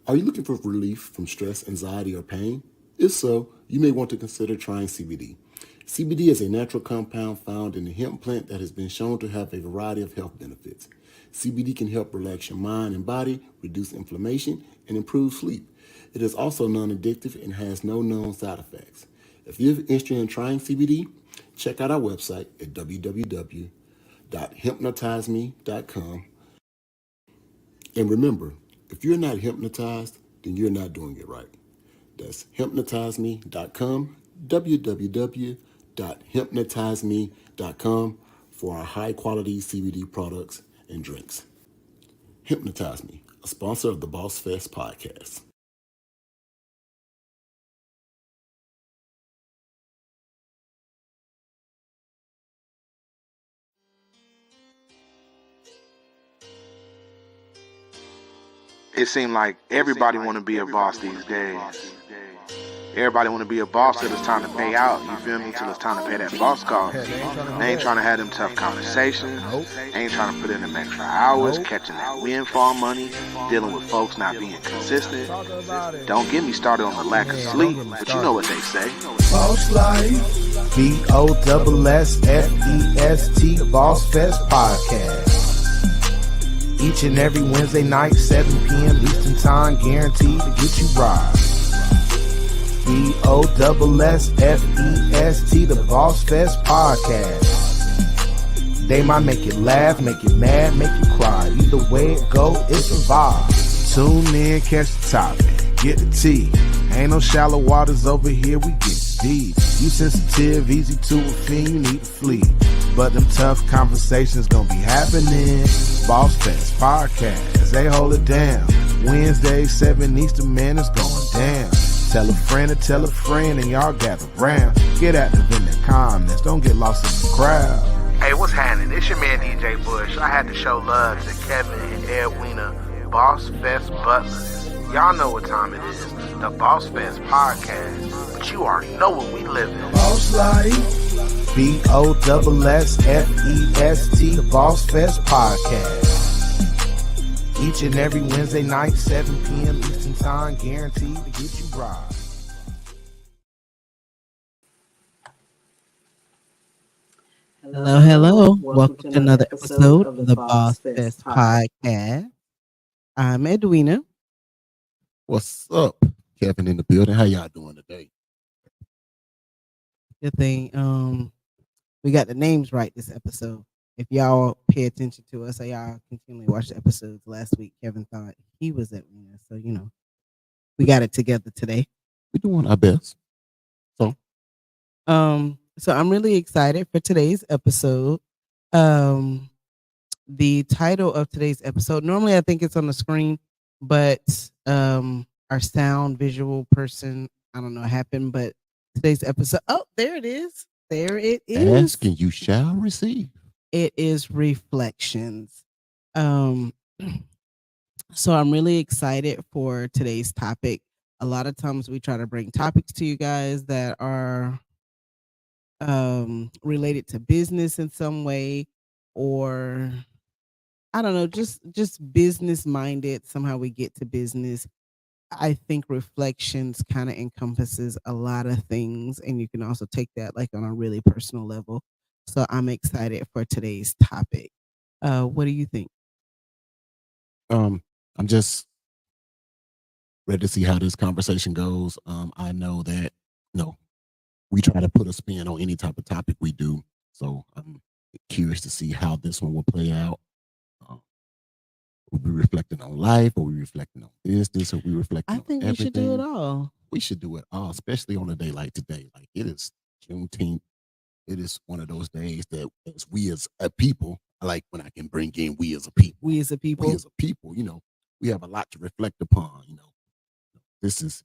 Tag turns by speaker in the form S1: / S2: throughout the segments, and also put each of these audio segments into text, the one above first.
S1: Are you looking for relief from stress, anxiety, or pain? If so, you may want to consider trying CBD. CBD is a natural compound found in the hemp plant that has been shown to have a variety of health benefits. CBD can help relax your mind and body, reduce inflammation, and improve sleep. It is also non addictive and has no known side effects. If you're interested in trying CBD, check out our website at www.hypnotizeme.com. And remember, if you're not hypnotized, then you're not doing it right. That's hypnotizeme.com, www.hypnotizeme.com for our high quality CBD products and drinks. Hypnotize Me, a sponsor of the Bossfest podcast.
S2: It seemed like everybody want to be a boss these days. Everybody want to be a boss till it's time to pay out, you feel me, till it's time to pay that boss cost. They ain't trying to have them tough conversations, ain't trying to put in them extra hours, catching that windfall money, dealing with folks not being consistent. Don't get me started on the lack of sleep, but you know what they say.
S3: Boss Life, BOSSFEST, Bossfest podcast. Each and every Wednesday night, 7 p.m. Eastern Time, guaranteed to get you right. BOSSFEST, the Bossfest podcast. They might make you laugh, make you mad, make you cry. Either way it go, it's a vibe. Tune in, catch the topic, get the tea. Ain't no shallow waters over here, we get deep. You sensitive, easy to offend, you need to flee. But them tough conversations gonna be happening. Bossfest podcast, they hold it down. Wednesday, 7 Eastern, man, it's going down. Tell a friend to tell a friend and y'all gather round. Get active in the comments, don't get lost in the crowd.
S4: Hey, what's happening? It's your man DJ Bush. I had to show love to Kevin and Edwina, Bossfest Butlers. Y'all know what time it is, the Bossfest podcast. But you already know what we live in.
S3: Boss Life, BOSSFEST, the Bossfest podcast. Each and every Wednesday night, 7 p.m. Eastern Time, guaranteed to get you right.
S5: Hello. Welcome to another episode of the Bossfest podcast. I'm Edwina.
S1: What's up? Kevin in the building. How y'all doing today?
S5: Good thing. We got the names right this episode. If y'all pay attention to us, y'all continually watch the episodes. Last week, Kevin thought he was Edwina, so we got it together today.
S1: We're doing our best.
S5: So I'm really excited for today's episode. The title of today's episode, normally I think it's on the screen, but our sound visual person, I don't know what happened, but today's episode, oh, there it is. There it is.
S1: Ask and you shall receive.
S5: It is reflections. So I'm really excited for today's topic. A lot of times we try to bring topics to you guys that are related to business in some way, or I don't know, just business minded. Somehow we get to business. I think reflections kind of encompasses a lot of things, and you can also take that like on a really personal level. So I'm excited for today's topic. What do you think?
S1: I'm just ready to see how this conversation goes. I know that we try to put a spin on any type of topic we do, so I'm curious to see how this one will play out. We'll be reflecting on life, or we reflecting on business, or we reflecting on everything.
S5: I think we should do it all.
S1: We should do it all, especially on a day like today. Like, it is Juneteenth. It is one of those days that as we as a people, I like when I can bring in we as a people.
S5: We as a people.
S1: We as a people, we have a lot to reflect upon. This is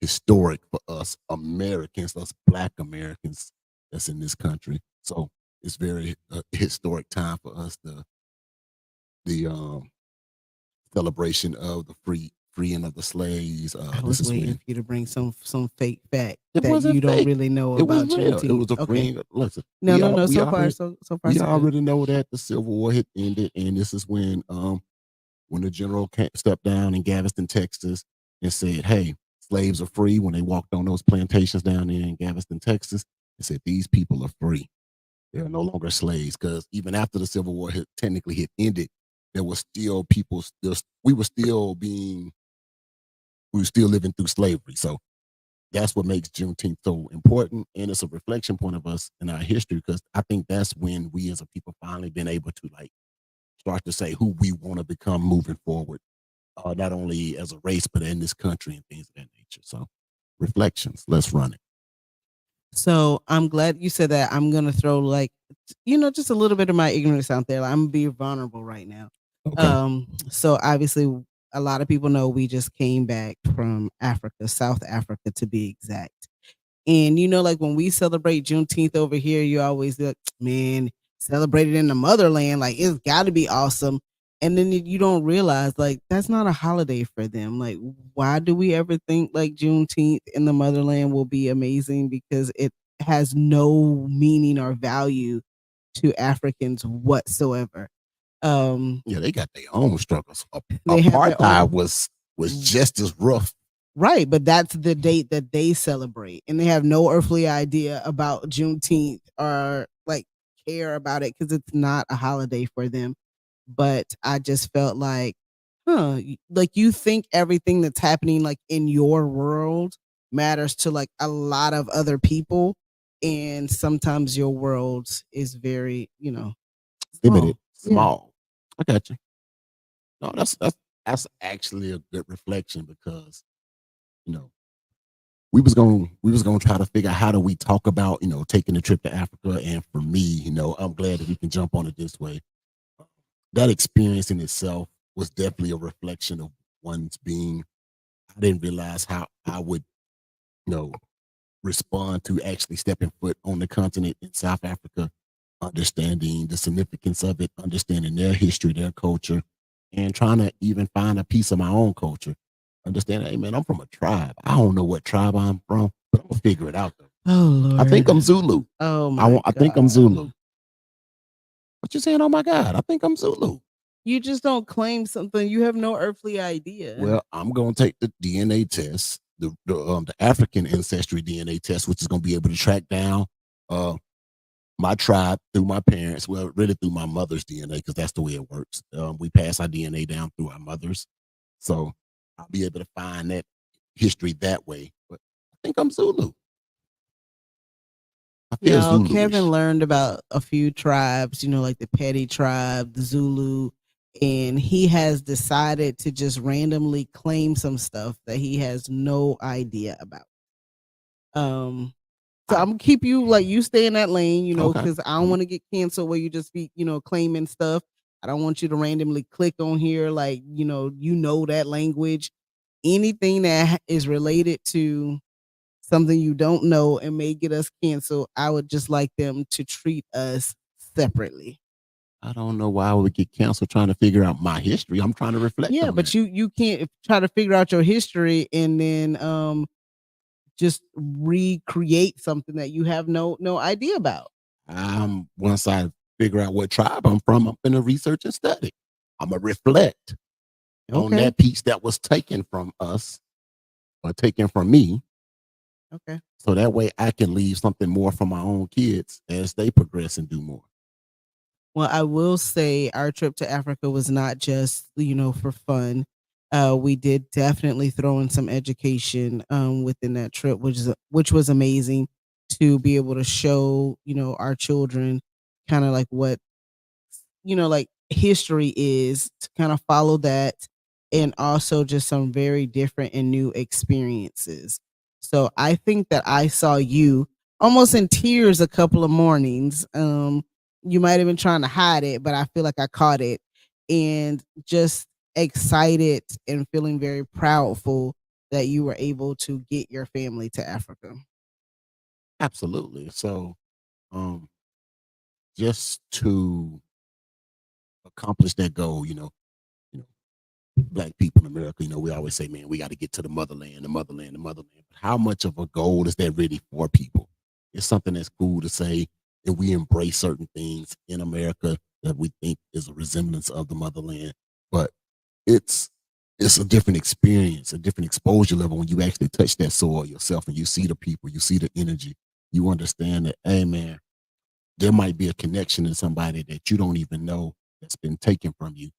S1: historic for us Americans, us Black Americans that's in this country. So it's very historic time for us. The celebration of the freeing of the slaves.
S5: I was waiting for you to bring some fake fact
S1: It
S5: that
S1: wasn't
S5: you don't
S1: fake.
S5: really know
S1: It
S5: about
S1: was real.
S5: Juneteenth.
S1: It was a
S5: Okay.
S1: freeing. Listen,
S5: No.
S1: we
S5: So far,
S1: already-
S5: so
S1: we
S5: good.
S1: already know that the Civil War had ended, and this is when the general stepped down in Galveston, Texas, and said, "Hey, slaves are free." When they walked on those plantations down there in Galveston, Texas, they said these people are free. They are no longer slaves because even after the Civil War had technically had ended, there was still people still we were still living through slavery. So that's what makes Juneteenth so important, and it's a reflection point of us in our history because I think that's when we as a people finally been able to like start to say who we want to become moving forward, not only as a race but in this country and things of that nature. So reflections, let's run it.
S5: So I'm glad you said that. I'm gonna throw like, just a little bit of my ignorance out there. Like, I'm gonna be vulnerable right now.
S1: Okay.
S5: So obviously, a lot of people know we just came back from Africa, South Africa to be exact. And like when we celebrate Juneteenth over here, you always like, man, celebrate it in the motherland. Like it's got to be awesome. And then you don't realize like that's not a holiday for them. Like, why do we ever think like Juneteenth in the motherland will be amazing? Because it has no meaning or value to Africans whatsoever.
S1: Yeah, they got their own struggles.
S5: They have their
S1: Apartheid
S5: own.
S1: was just as rough.
S5: Right, but that's the date that they celebrate, and they have no earthly idea about Juneteenth or like care about it because it's not a holiday for them. But I just felt like, like you think everything that's happening like in your world matters to like a lot of other people, and sometimes your world is very,
S1: Limited,
S5: small. Yeah.
S1: small. I got you. No, that's actually a good reflection because you know we was gonna try to figure out how do we talk about taking a trip to Africa, and for me, I'm glad that we can jump on it this way. That experience in itself was definitely a reflection of one's being. I didn't realize how I would you know respond to actually stepping foot on the continent in South Africa, understanding the significance of it, understanding their history, their culture, and trying to even find a piece of my own culture. Understand, hey man, I'm from a tribe. I don't know what tribe I'm from, but I'm gonna figure it out though.
S5: Oh
S1: I think
S5: Lord.
S1: I'm Zulu.
S5: Oh my
S1: I think I'm Zulu.
S5: God.
S1: What you saying? Oh my God, I think I'm Zulu.
S5: You just don't claim something you have no earthly idea.
S1: Well, I'm gonna take the DNA test, the African ancestry DNA test, which is gonna be able to track down uh my tribe through my parents, well, really through my mother's DNA, because that's the way it works. We pass our DNA down through our mothers. So I'll be able to find that history that way. But I think I'm Zulu. I feel
S5: Y'all, Kevin
S1: Zulu-ish.
S5: learned about a few tribes, like the Petty tribe, the Zulu, and he has decided to just randomly claim some stuff that he has no idea about. Um, so
S1: I,
S5: I'm gonna keep you like you stay in that lane,
S1: okay.
S5: because I don't want to get canceled where you just be, claiming stuff. I don't want you to randomly click on here like, that language. Anything that is related to something you don't know and may get us canceled, I would just like them to treat us separately.
S1: I don't know why I would get canceled trying to figure out my history. I'm trying to reflect
S5: Yeah,
S1: on
S5: but
S1: that.
S5: you can't try to figure out your history and then just recreate something that you have no idea about.
S1: Once I figure out what tribe I'm from, I'm gonna research and study. I'm gonna reflect on
S5: Okay.
S1: that piece that was taken from us or taken from me.
S5: Okay.
S1: So that way I can leave something more for my own kids as they progress and do more.
S5: Well, I will say our trip to Africa was not just, for fun. We did definitely throw in some education within that trip, which was amazing to be able to show, our children kind of like what like history is, to kind of follow that, and also just some very different and new experiences. So I think that I saw you almost in tears a couple of mornings. You might have been trying to hide it, but I feel like I caught it, and just excited and feeling very proudful that you were able to get your family to Africa.
S1: Absolutely. So um just to accomplish that goal, you know, black people in America, we always say, man, we got to get to the motherland, the motherland, the motherland. But how much of a goal is that really for people? It's something that's cool to say, and we embrace certain things in America that we think is a resemblance of the motherland. But it's it's a different experience, a different exposure level when you actually touch that soil yourself and you see the people, you see the energy, you understand that, hey man, there might be a connection in somebody that you don't even know that's been taken from you.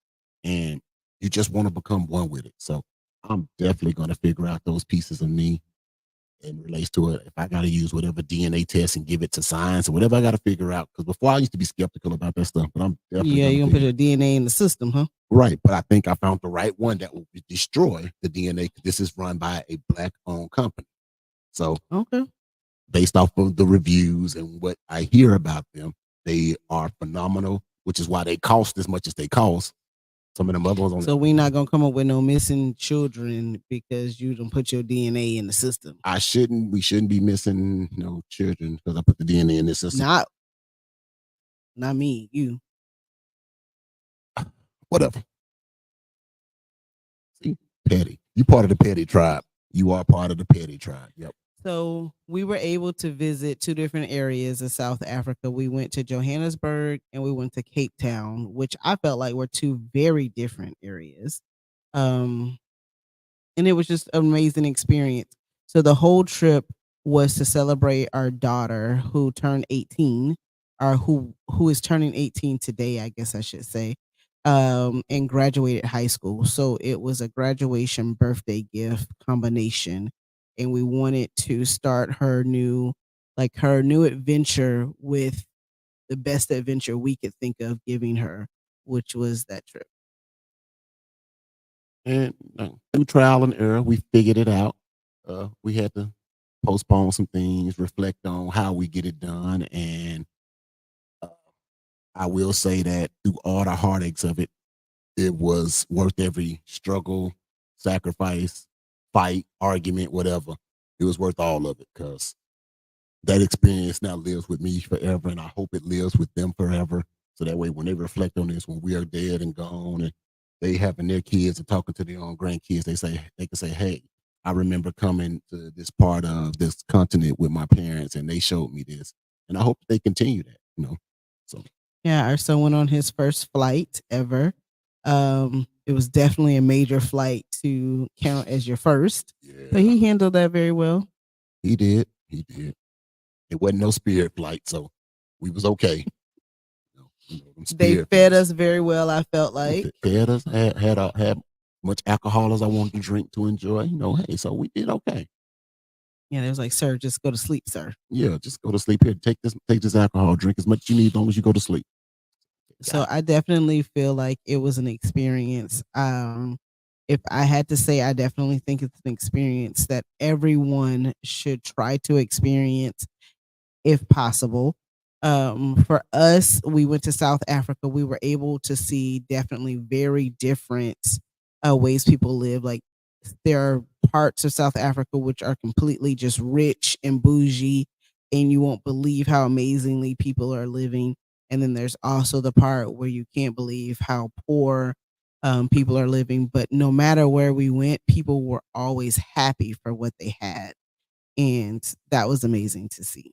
S1: And you just want to become one with it. So I'm definitely going to figure out those pieces of me and relates to it. If I got to use whatever DNA test and give it to science or whatever I got to figure out. Because before I used to be skeptical about that stuff, but I'm definitely
S5: Yeah,
S1: going to
S5: you're gonna put
S1: figure
S5: your DNA in the system, huh?
S1: right. But I think I found the right one that will destroy the DNA. This is run by a black owned company. So
S5: Okay.
S1: based off of the reviews and what I hear about them, they are phenomenal, which is why they cost as much as they cost. Some of them other ones on
S5: So we not gonna come up with no missing children because you don't put your DNA in the system.
S1: we shouldn't be missing no children because I put the DNA in this system.
S5: Not not me, you.
S1: Whatever. See, petty. You part of the petty tribe. You are part of the petty tribe. Yep.
S5: So we were able to visit two different areas of South Africa. We went to Johannesburg and we went to Cape Town, which I felt like were two very different areas. Um, and it was just an amazing experience. So the whole trip was to celebrate our daughter who turned 18, or who is turning 18 today, I guess I should say, and graduated high school. So it was a graduation birthday gift combination, and we wanted to start her new adventure with the best adventure we could think of giving her, which was that trip.
S1: And through trial and error, we figured it out. We had to postpone some things, reflect on how we get it done, and uh, I will say that through all the heartaches of it, it was worth every struggle, sacrifice, fight, argument, whatever. It was worth all of it because that experience now lives with me forever, and I hope it lives with them forever. So that way, when they reflect on this, when we are dead and gone, and they having their kids and talking to their own grandkids, they can say, "Hey, I remember coming to this part of this continent with my parents, and they showed me this." And I hope they continue that. So
S5: Yeah, our son went on his first flight ever. It was definitely a major flight to count as your first, but
S1: yeah,
S5: he handled that very well.
S1: he did. He did. It wasn't no spirit flight, so we was okay. Them
S5: They
S1: spirit
S5: fed
S1: flights.
S5: us very well, I felt like.
S1: Fed us, had much alcohol as I wanted to drink to enjoy. Hey, so we did okay.
S5: Yeah, they was like, "Sir, just go to sleep, sir."
S1: Yeah, just go to sleep here. Take this alcohol, drink as much as you need, as long as you go to sleep.
S5: So
S1: Got
S5: I definitely feel like it was an experience. If I had to say, I definitely think it's an experience that everyone should try to experience if possible. For us, we went to South Africa. We were able to see definitely very different ways people live. Like there are parts of South Africa which are completely just rich and bougie, and you won't believe how amazingly people are living. And then there's also the part where you can't believe how poor people are living. But no matter where we went, people were always happy for what they had, and that was amazing to see.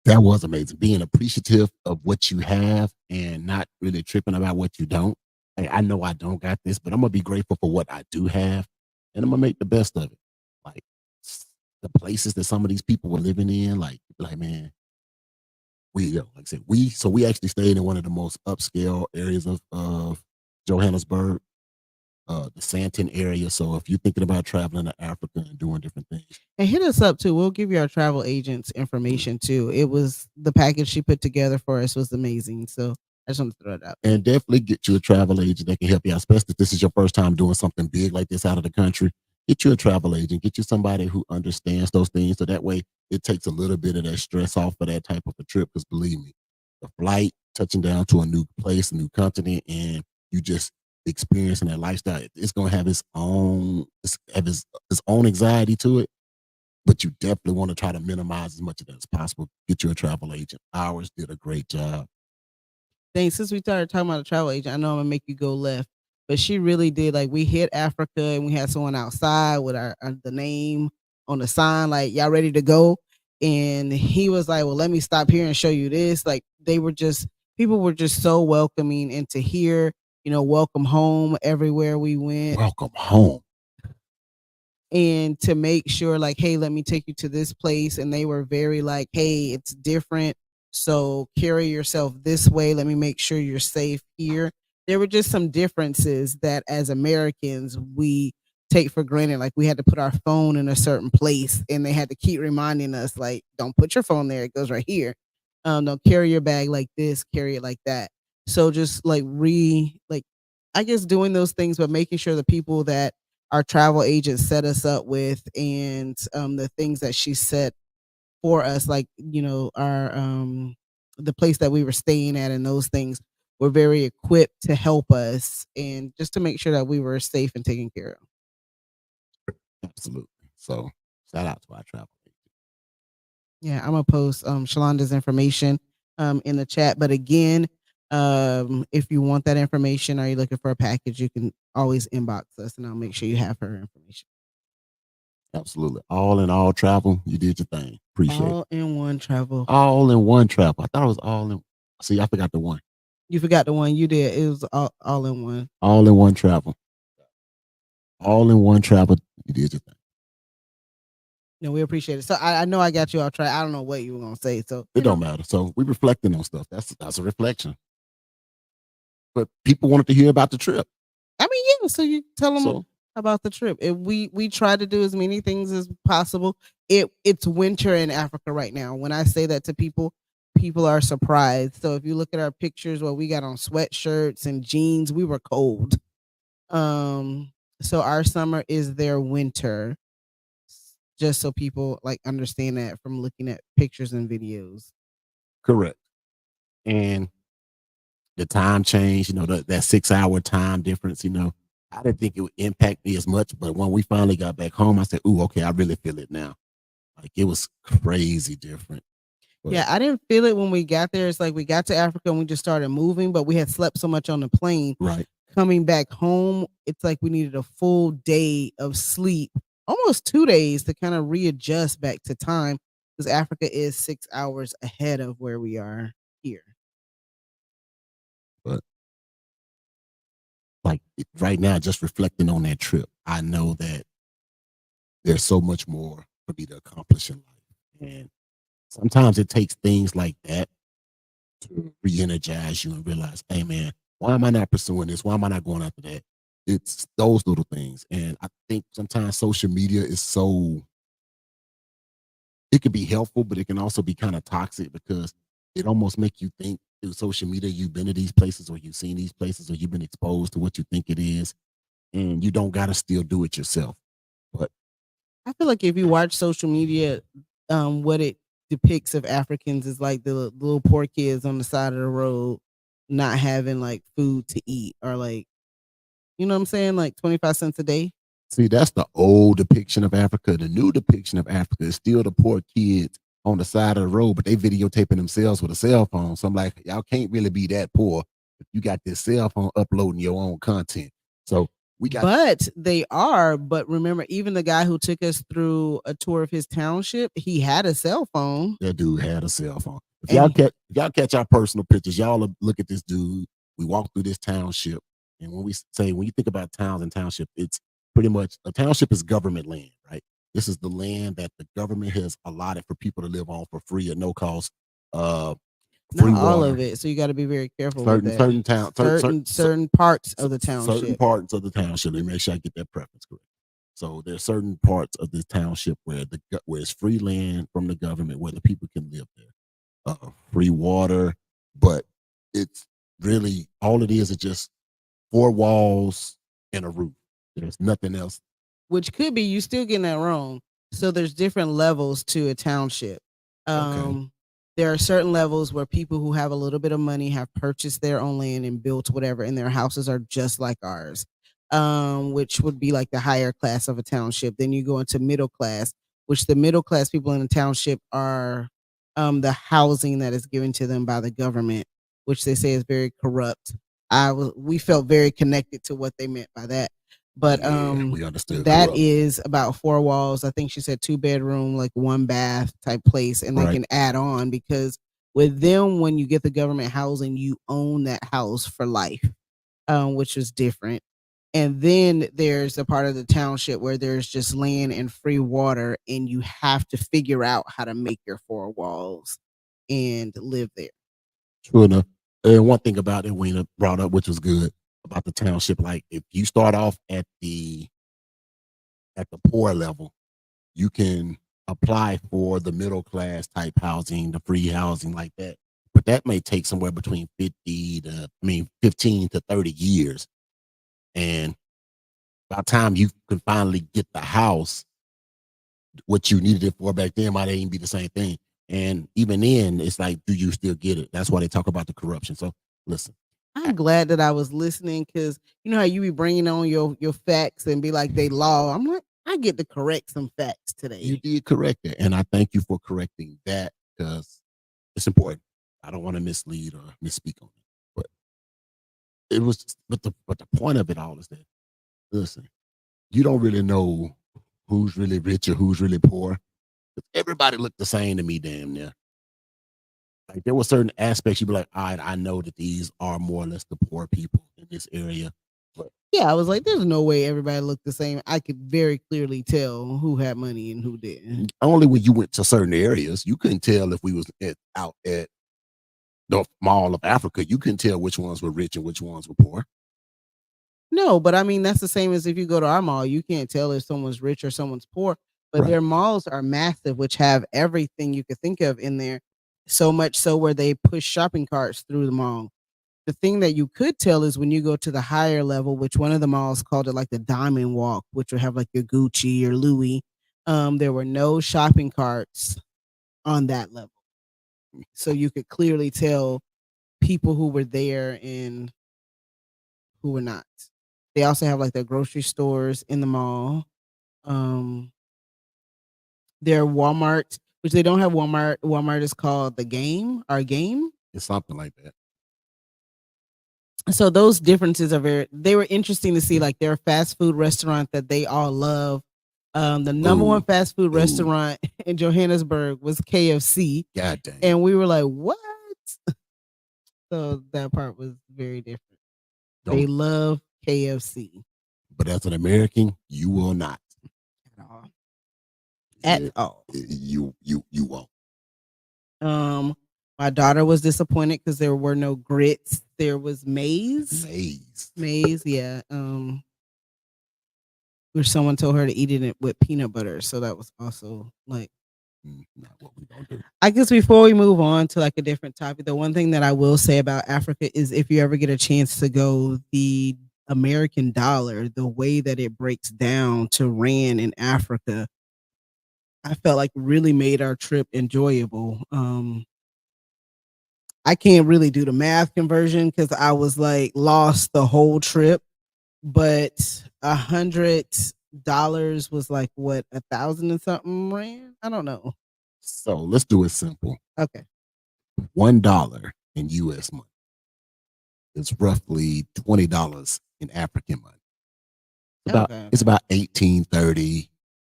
S1: that was amazing. Being appreciative of what you have and not really tripping about what you don't. Hey, I know I don't got this, but I'm gonna be grateful for what I do have, and I'm gonna make the best of it. Like the places that some of these people were living in, like man, like I said, we actually stayed in one of the most upscale areas of Johannesburg, the Sandton area. So if you're thinking about traveling to Africa and doing different things,
S5: And hit us up too. We'll give you our travel agent's information too. It was the package she put together for us was amazing. So I just want to throw it out there.
S1: and definitely get you a travel agent that can help you out, especially if this is your first time doing something big like this out of the country. Get you a travel agent, get you somebody who understands those things. So that way it takes a little bit of that stress off for that type of a trip. Because believe me, the flight, touching down to a new place, a new continent, and you just experiencing that lifestyle, it's gonna have its own anxiety to it. But you definitely want to try to minimize as much of that as possible. Get you a travel agent. Ours did a great job.
S5: Thanks. Since we started talking about a travel agent, I know I'm gonna make you go left, but she really did. Like we hit Africa and we had someone outside with the name on the sign, like y'all ready to go. And he was like, "Well, let me stop here and show you this." Like they were just people were just so welcoming, and to hear welcome home everywhere we went.
S1: Welcome home.
S5: And to make sure, like, hey, let me take you to this place. And they were very like, hey, it's different. So carry yourself this way. Let me make sure you're safe here. There were just some differences that as Americans, we take for granted. Like we had to put our phone in a certain place and they had to keep reminding us, like, don't put your phone there. It goes right here. Don't carry your bag like this, carry it like that. So just like I guess doing those things, but making sure the people that our travel agent set us up with and the things that she set for us, like, our the place that we were staying at and those things were very equipped to help us and just to make sure that we were safe and taken care of.
S1: Absolutely. So shout out to our travel agent.
S5: Yeah, I'm gonna post Shalonda's information in the chat. But again, if you want that information or you're looking for a package, you can always inbox us and I'll make sure you have her information.
S1: Absolutely. All in all travel, you did your thing. Appreciate it.
S5: All in one travel.
S1: All in one travel. I thought it was all in. See, I forgot the one.
S5: You forgot the one you did. It was all in one.
S1: All in one travel. All in one travel, you did your thing.
S5: No, we appreciate it. So I know I got you all try. I don't know what you were gonna say. So
S1: It don't matter. So we reflecting on stuff. That's a reflection. But people wanted to hear about the trip.
S5: I mean, yeah. So you tell them
S1: So
S5: about the trip. We try to do as many things as possible. It's winter in Africa right now. When I say that to people, people are surprised. So if you look at our pictures, where we got on sweatshirts and jeans, we were cold. So our summer is their winter. Just so people like understand that from looking at pictures and videos.
S1: correct. And the time change, that 6-hour time difference, I didn't think it would impact me as much. But when we finally got back home, I said, ooh, okay, I really feel it now. Like it was crazy different. But
S5: Yeah, I didn't feel it when we got there. It's like we got to Africa and we just started moving, but we had slept so much on the plane.
S1: right.
S5: Coming back home, it's like we needed a full day of sleep, almost 2 days to kind of readjust back to time because Africa is 6 hours ahead of where we are here.
S1: But like right now, just reflecting on that trip, I know that there's so much more for me to accomplish in life. And sometimes it takes things like that to re-energize you and realize, hey man, why am I not pursuing this? Why am I not going after that? It's those little things. And I think sometimes social media is it can be helpful, but it can also be kind of toxic because it almost make you think through social media you've been to these places or you've seen these places or you've been exposed to what you think it is. And you don't gotta still do it yourself. But
S5: I feel like if you watch social media, what it depicts of Africans is like the little poor kids on the side of the road not having like food to eat or like, you know what I'm saying? Like 25 cents a day.
S1: see, that's the old depiction of Africa. The new depiction of Africa is still the poor kids on the side of the road, but they videotaping themselves with a cell phone. So I'm like, y'all can't really be that poor if you got this cell phone uploading your own content. So we got
S5: But they are. But remember, even the guy who took us through a tour of his township, he had a cell phone.
S1: that dude had a cell phone. If
S5: And
S1: y'all catch our personal pictures, y'all look at this dude. We walk through this township, and when you think about towns and township, it's pretty much a township is government land, right? This is the land that the government has allotted for people to live on for free at no cost. Free
S5: not all
S1: water.
S5: of it. So you got to be very careful with that.
S1: Certain
S5: Parts of the
S1: certain
S5: township.
S1: parts of the township. Let me make sure I get that preference correct. So there's certain parts of the township where it's free land from the government where the people can live there. Free water, but it's really all it is just 4 walls and a roof. There's nothing else.
S5: Which could be you still getting that wrong. So there's different levels to a township.
S1: Okay.
S5: There are certain levels where people who have a little bit of money have purchased their own land and built whatever, and their houses are just like ours, which would be like the higher class of a township. Then you go into middle class, which the middle class people in the township are the housing that is given to them by the government, which they say is very corrupt. We felt very connected to what they meant by that. But
S1: Yeah, we understood
S5: that
S1: corrupt.
S5: is about 4 walls. I think she said 2-bedroom, like 1 bath type place, and they
S1: Right.
S5: can add on because with them, when you get the government housing, you own that house for life. which was different. And then there's a part of the township where there's just land and free water, and you have to figure out how to make your four walls and live there.
S1: True enough. And one thing about it, Wena brought up, which was good about the township, like if you start off at the poor level, you can apply for the middle class type housing, the free housing like that. But that may take somewhere between 15 to 30 years. And by the time you can finally get the house, what you needed it for back then might even be the same thing. And even then, it's like, do you still get it? That's why they talk about the corruption. So listen,
S5: I'm glad that I was listening, because you know how you be bringing on your facts and be like they law. I'm like, I get to correct some facts
S1: you
S5: today.
S1: did correct it. And I thank you for correcting that because it's important. I don't want to mislead or misspeak on it. But it was, but the point of it all is that, listen, you don't really know who's really rich or who's really poor. Everybody looked the same to me, damn near. Like there were certain aspects you'd be like, all right, I know that these are more or less the poor people in this area. But
S5: Yeah, I was like, there's no way everybody looked the same. I could very clearly tell who had money and who didn't.
S1: only when you went to certain areas, you couldn't tell if we was out at the Mall of Africa. You couldn't tell which ones were rich and which ones were poor.
S5: No, but I mean that's the same as if you go to our mall. You can't tell if someone's rich or someone's poor. But
S1: Right.
S5: their malls are massive, which have everything you could think of in there. So much so where they push shopping carts through the mall. The thing that you could tell is when you go to the higher level, which one of the malls called it like the Diamond Walk, which would have like your Gucci or Louis. There were no shopping carts on that level. So you could clearly tell people who were there and who were not. They also have like their grocery stores in the mall. Um, their Walmart, which they don't have Walmart. Walmart is called the Game, our Game.
S1: It's something like that.
S5: So those differences are they were interesting to see. Like their fast food restaurant that they all love. The number one fast food restaurant in Johannesburg was KFC.
S1: God dang.
S5: And we were like, what? So that part was very different. They love KFC.
S1: But as an American, you will not.
S5: At all. At all.
S1: You won't.
S5: My daughter was disappointed because there were no grits. There was maize. Yeah. Which someone told her to eat it with peanut butter. So that was also like
S1: not what we don't do.
S5: I guess before we move on to like a different topic, the one thing that I will say about Africa is if you ever get a chance to go, the American dollar, the way that it breaks down to rand in Africa, I felt like really made our trip enjoyable. I can't really do the math conversion because I was like lost the whole trip, but $100 was like what, 1,000 and something rand? I don't know.
S1: So let's do it simple.
S5: Okay.
S1: $1 in US money is roughly $20 in African money. It's about 1830,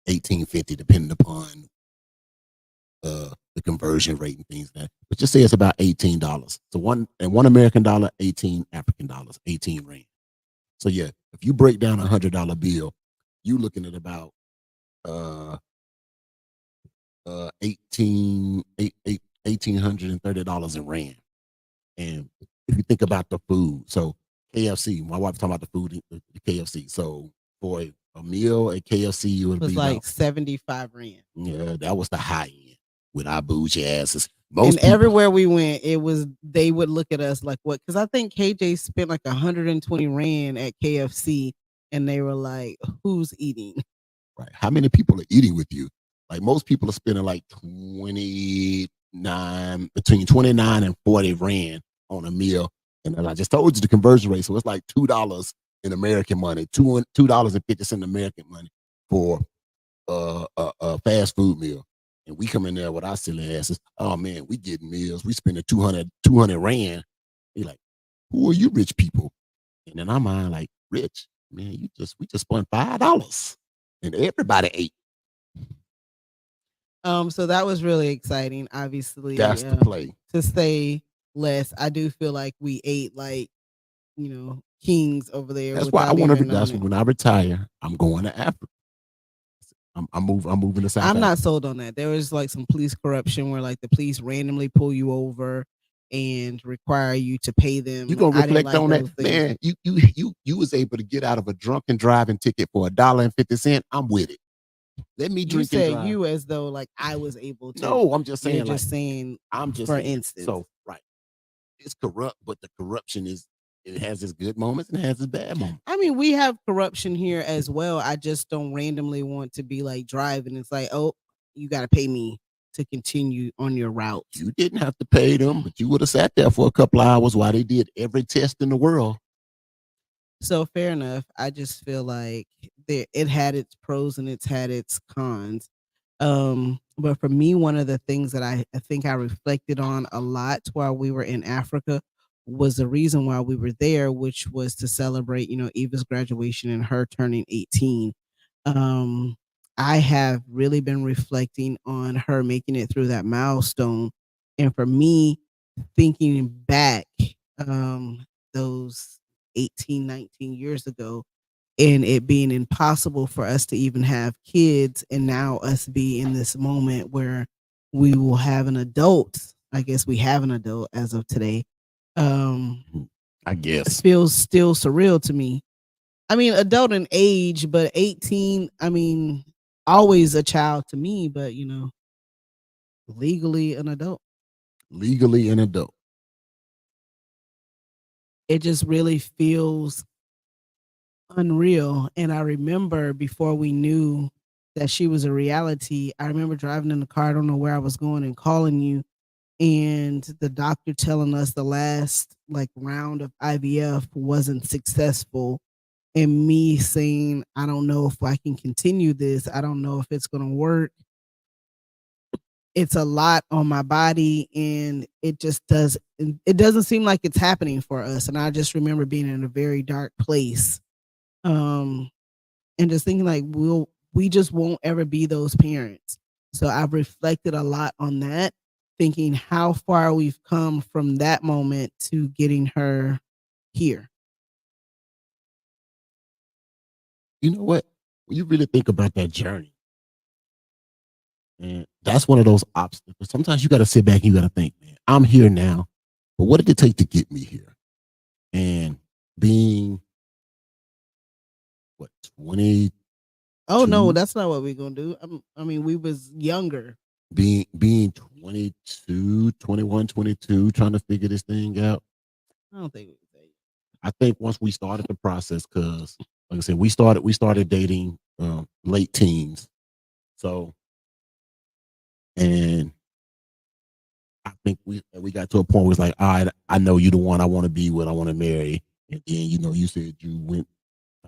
S1: 1850, depending upon the conversion rate and things like that. But just say it's about $18. So one American dollar, 18 African dollars, 18 rand. So yeah, if you break down $100 bill, you looking at about $1,830 in rand. And if you think about the food, so KFC, my wife talking about the food at KFC. So for a meal at KFC, it would be
S5: like
S1: about
S5: 75 rand.
S1: Yeah, that was the high end with our bougie asses.
S5: And everywhere we went, they would look at us like, what? Because I think KJ spent like 120 rand at KFC, and they were like, who's eating?
S1: Right. How many people are eating with you? Like most people are spending like between 29 and 40 rand on a meal. And then I just told you the conversion rate. So it's like $2 in American money, $2.50 American money for a fast food meal. And we come in there with our silly asses. Oh man, we getting meals. We spending 200 rand. You're like, who are you rich people? And in our mind, like, rich, man, we just spent $5 and everybody ate.
S5: So that was really exciting. Obviously,
S1: that's the play.
S5: To say less, I do feel like we ate like, kings over there
S1: That's why I
S5: without
S1: want to.
S5: even
S1: That's
S5: knowing it.
S1: when I retire. I'm going to Africa. I'm moving to South
S5: I'm not
S1: Africa.
S5: sold on that. There was like some police corruption where like the police randomly pull you over and require you to pay
S1: You
S5: them.
S1: gonna
S5: I didn't
S1: reflect
S5: like
S1: on that,
S5: those things.
S1: man? You was able to get out of a drunken driving ticket for $1.50. I'm with it. Let me
S5: You
S1: drink and
S5: said
S1: drive.
S5: you as though like I was able to.
S1: No, I'm just
S5: You're
S1: saying, like,
S5: just saying,
S1: I'm just
S5: for
S1: saying.
S5: instance.
S1: So, right, it's corrupt, but the corruption is it has its good moments and it has its bad moments.
S5: I mean, we have corruption here as well. I just don't randomly want to be like driving. It's like, oh, you got to pay me to continue on your route.
S1: You didn't have to pay them, but you would have sat there for a couple of hours while they did every test in the world.
S5: So fair enough. I just feel like it had its pros and it's had its cons. But for me, one of the things that I think I reflected on a lot while we were in Africa was the reason why we were there, which was to celebrate, Eva's graduation and her turning 18. Um, I have really been reflecting on her making it through that milestone. And for me, thinking back, those 18, 19 years ago, and it being impossible for us to even have kids, and now us be in this moment where we will have an adult. I guess we have an adult as of today. um
S1: I guess.
S5: Feels still surreal to me. I mean, adult in age, but 18, I mean, always a child to me, but legally an adult.
S1: Legally an adult.
S5: It just really feels unreal. And I remember before we knew that she was a reality, I remember driving in the car, I don't know where I was going, and calling you, and the doctor telling us the last like round of IVF wasn't successful, and me saying, I don't know if I can continue this. I don't know if it's going to work. It's a lot on my body, and it doesn't seem like it's happening for us. And I just remember being in a very dark place. Um, and just thinking like we just won't ever be those parents. So I've reflected a lot on that, thinking how far we've come from that moment to getting her here.
S1: You know what? When you really think about that journey, and that's one of those obstacles. Sometimes you got to sit back and you got to think, man, I'm here now, but what did it take to get me here? And being what 20,
S5: Oh no, that's not what we're gonna do. I mean, we was younger.
S1: being 22, 21, 22, trying to figure this thing out.
S5: I don't think we could say.
S1: I think once we started the process, because like I said, we started dating late teens. So, and I think we got to a point where it's like, all right, I know you the one I want to be with, I want to marry. And then you said you went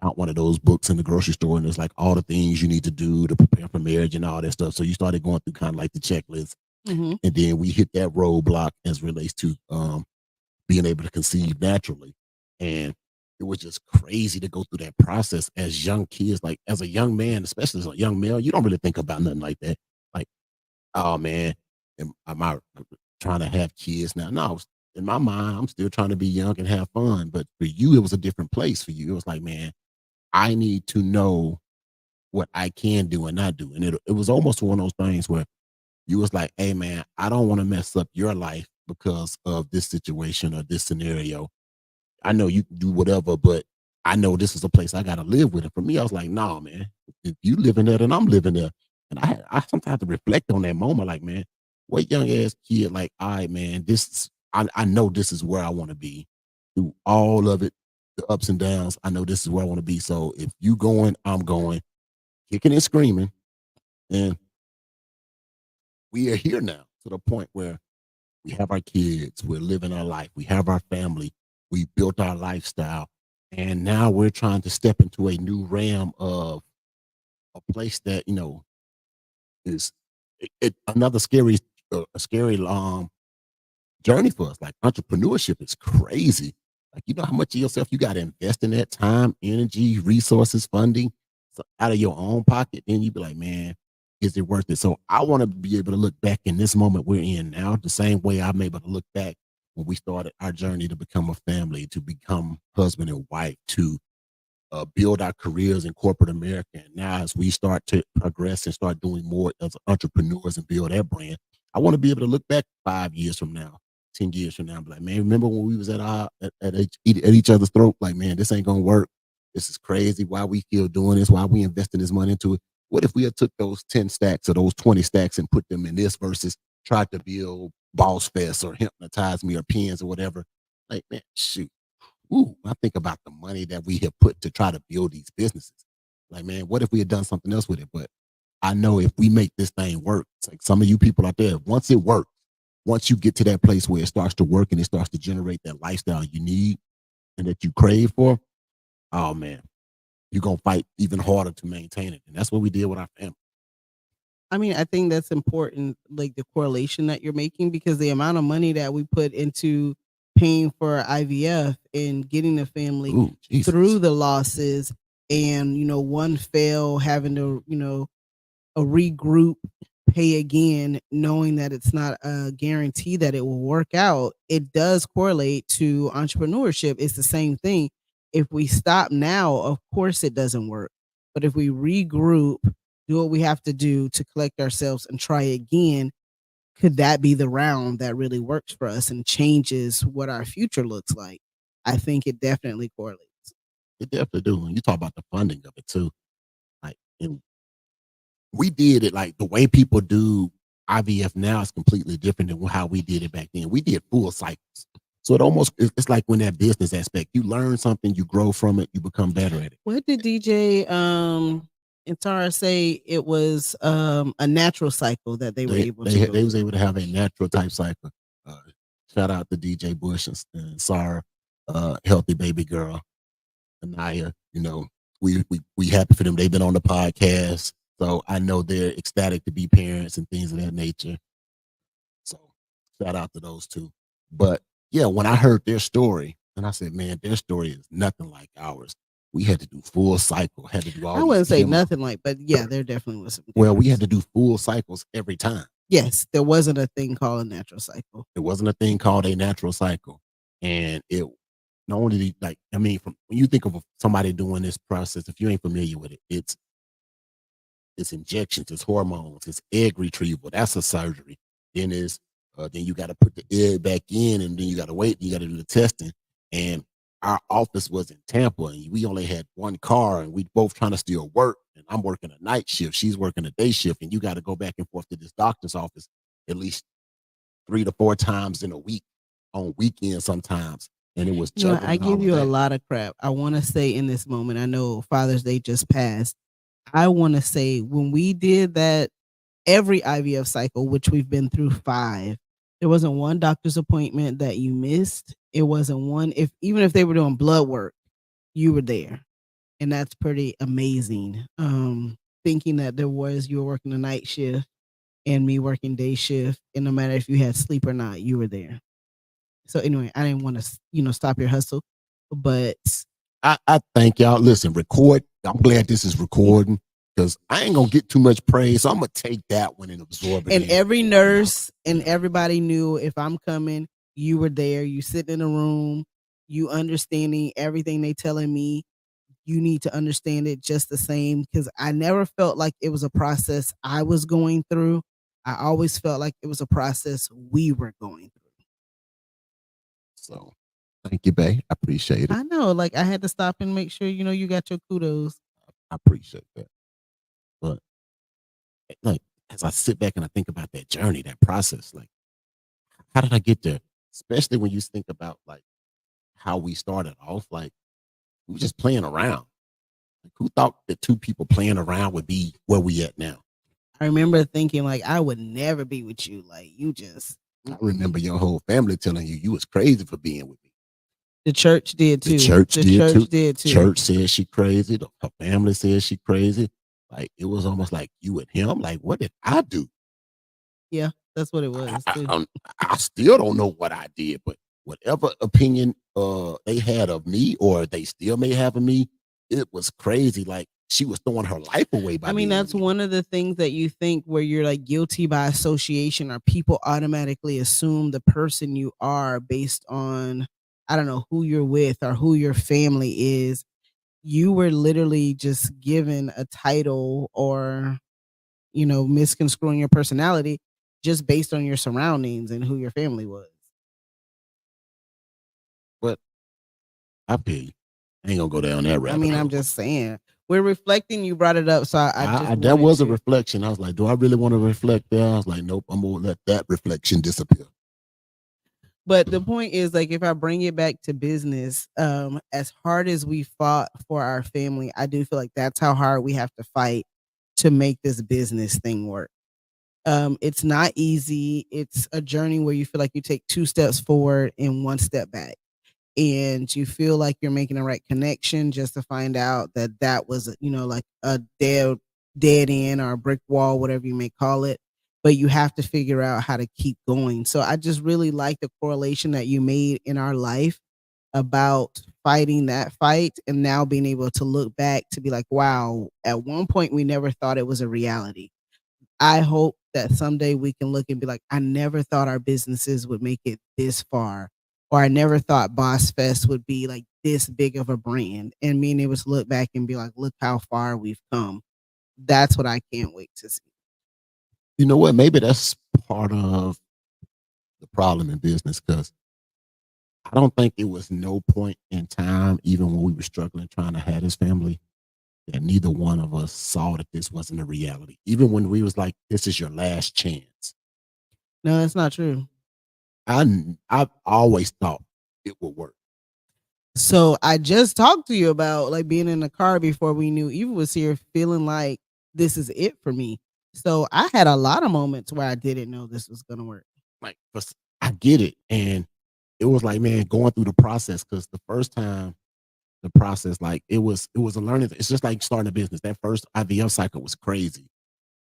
S1: out one of those books in the grocery store, and it's like all the things you need to do to prepare for marriage and all that stuff. So you started going through kind of like the checklist,
S5: Mm-hmm.
S1: and then we hit that roadblock as relates to being able to conceive naturally. And it was just crazy to go through that process as young kids. Like as a young man, especially as a young male, you don't really think about nothing like that. Like, oh man, am I trying to have kids now? No, in my mind, I'm still trying to be young and have fun. But for you, it was a different place for you. It was like, man, I need to know what I can do and not do. And it was almost one of those things where you was like, hey man, I don't want to mess up your life because of this situation or this scenario. I know you can do whatever, but I know this is a place I gotta live with. And for me, I was like, nah, man, if you living there, then I'm living there. And I sometimes have to reflect on that moment, like, man, what young ass kid, like, all right, man, I know this is where I want to be through all of it, the ups and downs. I know this is where I want to be. So if you going, I'm going, kicking and screaming. And we are here now to the point where we have our kids, we're living our life, we have our family, we built our lifestyle, and now we're trying to step into a new realm of a place that is another scary journey for us. Like entrepreneurship is crazy. Like you know how much of yourself you got to invest in that time, energy, resources, funding out of your own pocket. Then you be like, man, is it worth it? So I want to be able to look back in this moment we're in now, the same way I'm able to look back when we started our journey to become a family, to become husband and wife, to build our careers in corporate America. And now, as we start to progress and start doing more as entrepreneurs and build our brand, I want to be able to look back 5 years from now, 10 years from now, and be like, man, remember when we was at each other's throat? Like, man, this ain't gonna work. This is crazy. Why we still doing this? Why we investing this money into it? What if we had took those 10 stacks or those 20 stacks and put them in this versus tried to build Bossfest or Hypnotize Me or Pins or whatever? Like, man, shoot. Ooh, I think about the money that we have put to try to build these businesses. Like, man, what if we had done something else with it? But I know if we make this thing work, it's like some of you people out there, once it works, once you get to that place where it starts to work and it starts to generate that lifestyle you need and that you crave for, oh man, you're gonna fight even harder to maintain it. And that's what we did with our family.
S5: I mean, I think that's important, like the correlation that you're making, because the amount of money that we put into paying for IVF and getting the family
S1: Ooh, Jesus.
S5: through the losses, and one fail, having to a regroup, pay again, knowing that it's not a guarantee that it will work out. It does correlate to entrepreneurship. It's the same thing. If we stop now, of course it doesn't work. But if we regroup, do what we have to do to collect ourselves and try again, could that be the round that really works for us and changes what our future looks like? I think it definitely correlates.
S1: It definitely do. And you talk about the funding of it too. Like, and we did it like the way people do IVF now is completely different than how we did it back then. We did full cycles. So it's like when that business aspect, you learn something, you grow from it, you become better at it.
S5: What did DJ and Tara say? It was a natural cycle that they were able to
S1: They was able to have a natural type cycle. Shout out to DJ Bush and Sarah, healthy baby girl, Anaya. We happy for them. They've been on the podcast, so I know they're ecstatic to be parents and things of that nature. So shout out to those two. But yeah, when I heard their story, and I said, man, their story is nothing like ours. We had to do full cycle, had to do all.
S5: I wouldn't say nothing like, but yeah, there definitely was some difference.
S1: Well, we had to do full cycles every time.
S5: Yes, there wasn't a thing called a natural cycle.
S1: There wasn't a thing called a natural cycle. And it not only from when you think of somebody doing this process, if you ain't familiar with it, it's injections, it's hormones, it's egg retrieval. That's a surgery. Then then you got to put the egg back in, and then you got to wait. And you got to do the testing. And our office was in Tampa, and we only had one car, and we both trying to still work. And I'm working a night shift, she's working a day shift, and you got to go back and forth to this doctor's office at least 3 to 4 times in a week, on weekends sometimes. And it was
S5: I give you a lot of crap. I want to say in this moment, I know Father's Day just passed. I want to say when we did that, every IVF cycle, which we've been through 5, there wasn't one doctor's appointment that you missed. It wasn't one, even if they were doing blood work, you were there. And that's pretty amazing. Thinking that you were working a night shift and me working day shift, and no matter if you had sleep or not, you were there. So anyway, I didn't want to, stop your hustle, but
S1: I thank y'all. Listen, record. I'm glad this is recording, because I ain't gonna get too much praise. So I'm gonna take that one and absorb it.
S5: And every nurse and everybody knew if I'm coming, you were there. You sitting in a room, you understanding everything they telling me. You need to understand it just the same, because I never felt like it was a process I was going through. I always felt like it was a process we were going through.
S1: So thank you, babe. I appreciate it.
S5: I know, like I had to stop and make sure, you got your kudos.
S1: I appreciate that. But like, as I sit back and I think about that journey, that process, like, how did I get there? Especially when you think about like how we started off, like we were just playing around. Like, who thought that 2 people playing around would be where we at now?
S5: I remember thinking like I would never be with you. Like you just.
S1: I remember your whole family telling you was crazy for being with me.
S5: The church did too.
S1: The church did too. Church
S5: said
S1: she crazy. Her family said she crazy. Like it was almost like you and him. Like, what did I do?
S5: Yeah, that's what it was.
S1: I still don't know what I did, but whatever opinion they had of me, or they still may have of me, it was crazy. Like she was throwing her life away by
S5: I mean,
S1: being
S5: that's
S1: with me.
S5: one of the things that you think where you're like guilty by association, or people automatically assume the person you are based on, I don't know, who you're with or who your family is. You were literally just given a title, or, misconstruing your personality just based on your surroundings and who your family was.
S1: But I feel you. I ain't gonna go down that
S5: I
S1: rabbit
S5: mean, I'm
S1: hole.
S5: just saying. We're reflecting, you brought it up, so I just
S1: That
S5: wanted
S1: was a
S5: to.
S1: reflection. I was like, do I really want to reflect there? I was like, nope, I'm gonna let that reflection disappear.
S5: But the point is, like, if I bring it back to business, as hard as we fought for our family, I do feel like that's how hard we have to fight to make this business thing work. It's not easy. It's a journey where you feel like you take 2 steps forward and 1 step back. And you feel like you're making the right connection, just to find out that that was, like a dead end or a brick wall, whatever you may call it. But you have to figure out how to keep going. So I just really like the correlation that you made in our life about fighting that fight, and now being able to look back to be like, wow, at one point we never thought it was a reality. I hope that someday we can look and be like, I never thought our businesses would make it this far, or I never thought Boss Fest would be like this big of a brand. And being able to look back and be like, look how far we've come. That's what I can't wait to see.
S1: You know what? Maybe that's part of the problem in business, because I don't think it was no point in time, even when we were struggling trying to have this family, that neither one of us saw that this wasn't a reality. Even when we was like, this is your last chance.
S5: No, that's not true.
S1: I've always thought it would work.
S5: So I just talked to you about like being in the car before we knew Eva was here, feeling like this is it for me. So I had a lot of moments where I didn't know this was gonna work.
S1: Like, I get it. And it was like, man, going through the process, because the first time the process, like it was a learning. It's just like starting a business. That first IVF cycle was crazy.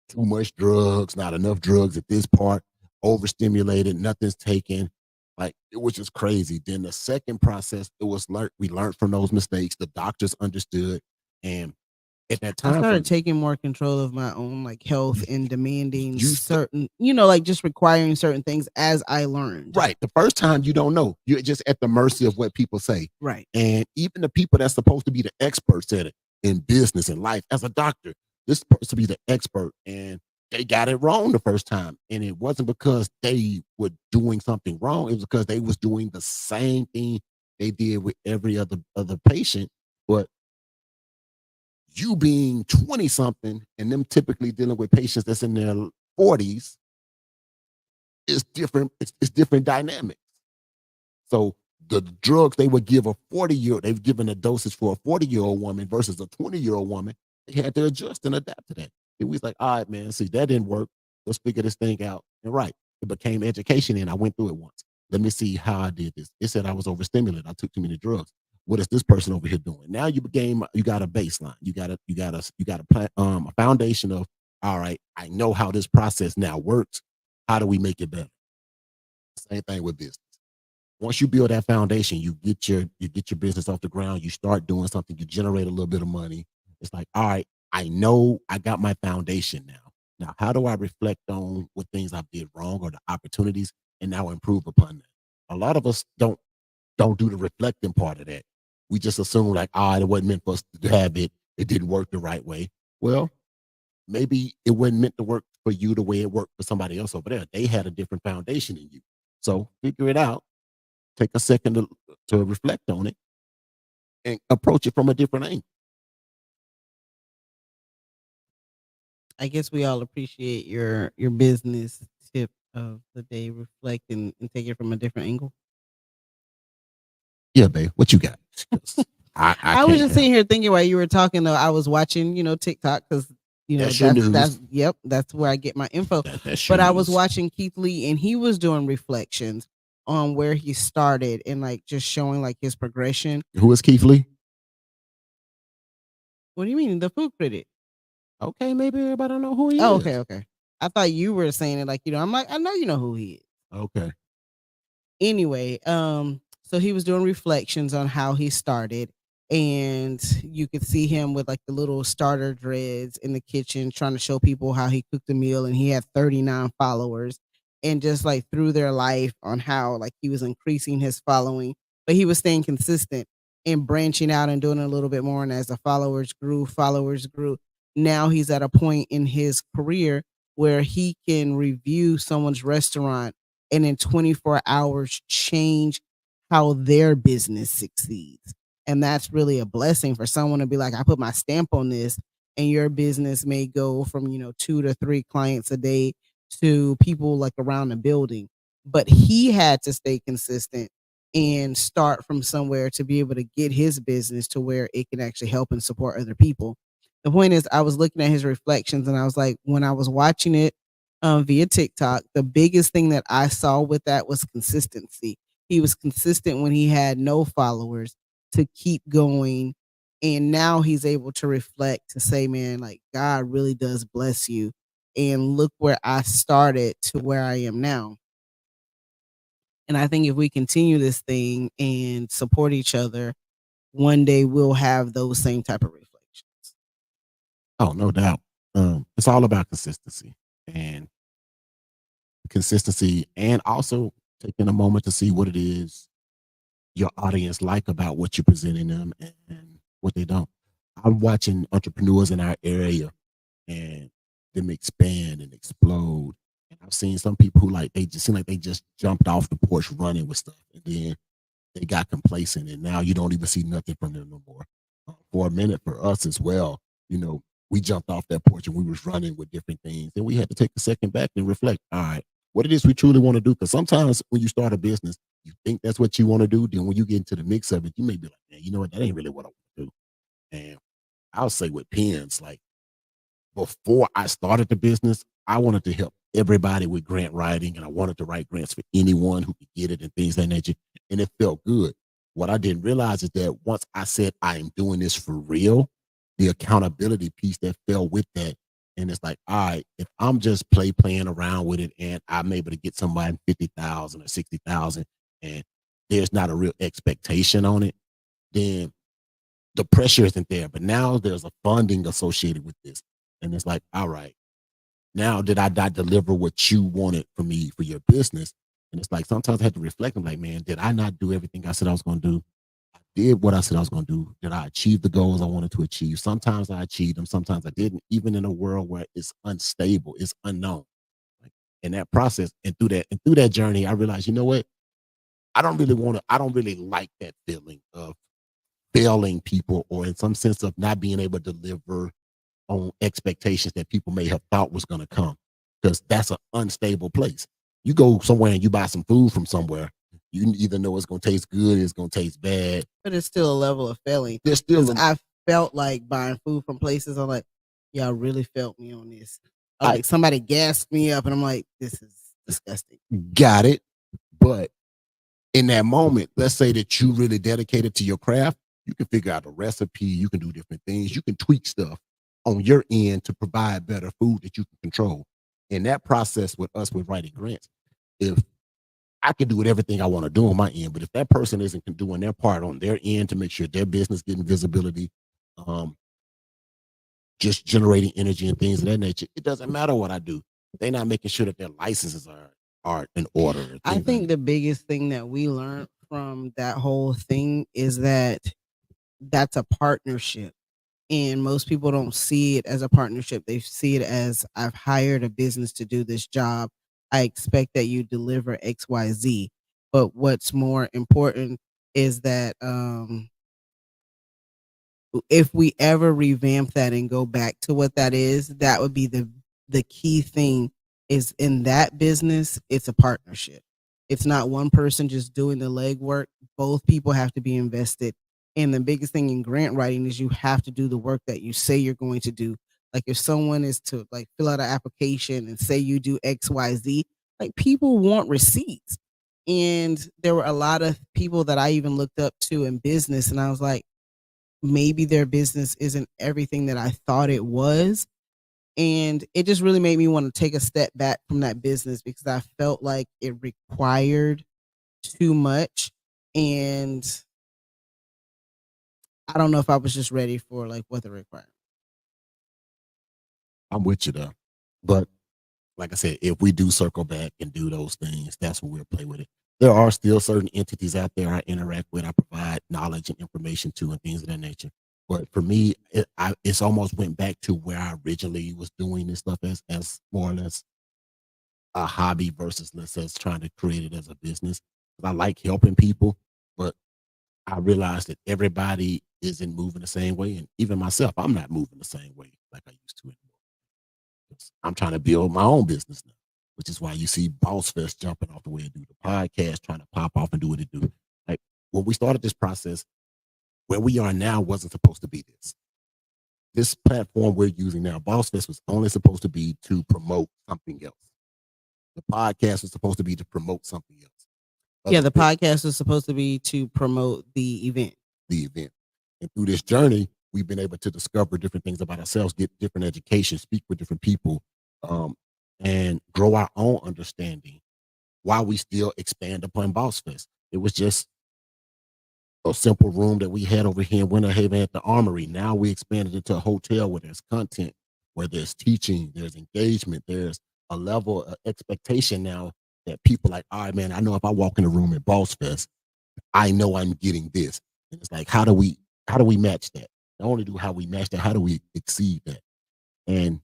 S1: Too much drugs, not enough drugs at this part, overstimulated, nothing's taken. Like, it was just crazy. Then the second process, it was we learned from those mistakes. The doctors understood. And at that
S5: I
S1: time
S5: started
S1: frame,
S5: taking more control of my own like health
S1: you,
S5: and demanding
S1: you
S5: certain, like just requiring certain things as I learned.
S1: right. The first time you don't know. You're just at the mercy of what people say.
S5: Right.
S1: And even the people that's supposed to be the experts at it in business and life, as a doctor, this is supposed to be the expert. And they got it wrong the first time. And it wasn't because they were doing something wrong. It was because they was doing the same thing they did with every other patient. But you being 20 something and them typically dealing with patients that's in their 40s, is different. It's different dynamics. So the drugs they would give a 40-year-old, they've given a dosage for a 40-year-old woman versus a 20-year-old woman. They had to adjust and adapt to that. And we was like, all right, man, see, that didn't work. Let's figure this thing out. And right, it became education, and I went through it once. Let me see how I did this. It said I was overstimulated. I took too many drugs. What is this person over here doing? Now you got a baseline. You got a foundation of, all right, I know how this process now works. How do we make it better? Same thing with business. Once you build that foundation, you get your business off the ground, you start doing something, you generate a little bit of money. It's like, all right, I know I got my foundation now. Now, how do I reflect on what things I did wrong or the opportunities, and now improve upon that? A lot of us don't do the reflecting part of that. We just assume like, it wasn't meant for us to have it. It didn't work the right way. Well, maybe it wasn't meant to work for you the way it worked for somebody else over there. They had a different foundation than you. So figure it out. Take a second to reflect on it and approach it from a different angle.
S5: I guess we all appreciate your business tip of the day. Reflect and take it from a different angle.
S1: Yeah, babe, what you got? 'Cause I
S5: I was
S1: can't
S5: just
S1: have
S5: sitting here thinking while you were talking though, I was watching, TikTok, because
S1: that's your
S5: that's
S1: news.
S5: yep, that's where I get my info.
S1: That's your
S5: But I was
S1: news.
S5: watching Keith Lee, and he was doing reflections on where he started, and like just showing like his progression.
S1: Who is Keith Lee?
S5: What do you mean, the food critic?
S1: Okay, maybe everybody don't know who he
S5: Oh, okay,
S1: is.
S5: okay. I thought you were saying it like, I'm like, I know you know who he is.
S1: Okay.
S5: Anyway, so he was doing reflections on how he started, and you could see him with like the little starter dreads in the kitchen trying to show people how he cooked a meal, and he had 39 followers, and just like through their life on how like he was increasing his following, but he was staying consistent and branching out and doing a little bit more. And as the followers grew, now he's at a point in his career where he can review someone's restaurant and in 24 hours change how their business succeeds. And that's really a blessing for someone to be like, I put my stamp on this, and your business may go from, 2 to 3 clients a day to people like around the building. But he had to stay consistent and start from somewhere to be able to get his business to where it can actually help and support other people. The point is, I was looking at his reflections, and I was like, when I was watching it via TikTok, the biggest thing that I saw with that was consistency. He was consistent when he had no followers to keep going. And now he's able to reflect to say, man, like God really does bless you. And look where I started to where I am now. And I think if we continue this thing and support each other, one day we'll have those same type of reflections.
S1: Oh, no doubt. It's all about consistency, and also taking a moment to see what it is your audience like about what you're presenting them and what they don't. I'm watching entrepreneurs in our area and them expand and explode. And I've seen some people who like they just seem like they just jumped off the porch running with stuff, and then they got complacent, and now you don't even see nothing from them no more. For a minute, for us as well, you know, we jumped off that porch and we was running with different things, and we had to take a second back and reflect. All right, what it is we truly want to do? Because sometimes when you start a business, you think that's what you want to do. Then when you get into the mix of it, you may be like, man, you know what? That ain't really what I want to do. And I'll say with pens, like before I started the business, I wanted to help everybody with grant writing, and I wanted to write grants for anyone who could get it and things of that nature. And it felt good. What I didn't realize is that once I said I am doing this for real, the accountability piece that fell with that. And it's like, all right, if I'm just playing around with it and I'm able to get somebody 50,000 or 60,000 and there's not a real expectation on it, then the pressure isn't there. But now there's a funding associated with this. And it's like, all right, now did I not deliver what you wanted for me for your business? And it's like sometimes I had to reflect. I'm like, man, did I not do everything I said I was going to do? I did what I said I was going to do. Did I achieve the goals I wanted to achieve? Sometimes I achieved them, sometimes I didn't. Even in a world where it's unstable, it's unknown. Like, in that process and through that journey, I realized, you know what? I don't really like that feeling of failing people, or in some sense of not being able to deliver on expectations that people may have thought was going to come, because that's an unstable place. You go somewhere and you buy some food from somewhere, you either know it's going to taste good, it's going to taste bad.
S5: But it's still a level of failing.
S1: There's still
S5: I felt like buying food from places. I'm like, y'all really felt me on this. Like somebody gassed me up, and I'm like, this is disgusting.
S1: Got it. But in that moment, let's say that you really dedicated to your craft, you can figure out a recipe, you can do different things, you can tweak stuff on your end to provide better food that you can control. In that process with us with writing grants, if I can do with everything I want to do on my end, but if that person isn't doing their part on their end to make sure their business getting visibility, just generating energy and things of that nature, it doesn't matter what I do. They're not making sure that their licenses are in order.
S5: I think the biggest thing that we learned from that whole thing is that that's a partnership. And most people don't see it as a partnership. They see it as, I've hired a business to do this job. I expect that you deliver XYZ. But what's more important is that if we ever revamp that and go back to what that is, that would be the key thing. Is in that business, it's a partnership. It's not one person just doing the legwork. Both people have to be invested. And the biggest thing in grant writing is you have to do the work that you say you're going to do. Like if someone is to like fill out an application and say you do XYZ, like people want receipts. And there were a lot of people that I even looked up to in business, and I was like, maybe their business isn't everything that I thought it was. And it just really made me want to take a step back from that business because I felt like it required too much. And I don't know if I was just ready for like what the requirement.
S1: I'm with you there. But like I said, if we do circle back and do those things, that's what we'll play with it. There are still certain entities out there I interact with, I provide knowledge and information to, and things of that nature. But for me, it's almost went back to where I originally was doing this stuff as more or less a hobby versus let's say trying to create it as a business. 'Cause I like helping people, but I realized that everybody isn't moving the same way, and even myself, I'm not moving the same way like I used to anymore. 'Cause I'm trying to build my own business now, which is why you see Bossfest jumping off the way it do, the podcast trying to pop off and do what it do. Like when we started this process, where we are now wasn't supposed to be this. This platform we're using now, Bossfest, was only supposed to be to promote something else. The podcast was supposed to be to promote something else.
S5: Yeah,
S1: Other
S5: the
S1: than
S5: podcast is supposed to be to promote the event.
S1: the event. And through this journey, we've been able to discover different things about ourselves, get different education, speak with different people, um, and grow our own understanding while we still expand upon Boss Fest. It was just a simple room that we had over here in Winter Haven at the Armory. Now we expanded into a hotel where there's content, where there's teaching, there's engagement, there's a level of expectation now that people like, all right, man, I know if I walk in a room at Boss Fest, I know I'm getting this. And it's like, how do we match that? Not only do how we match that, how do we exceed that? And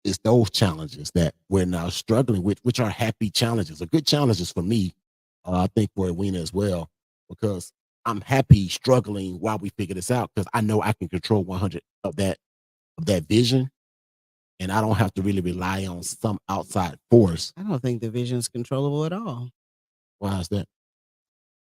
S1: it's those challenges that we're now struggling with, which are happy challenges, are good challenges for me. I think for Edwina as well, because I'm happy struggling while we figure this out because I know I can control 100 of that vision, and I don't have to really rely on some outside force.
S5: I don't think the vision's controllable at all.
S1: Why is that?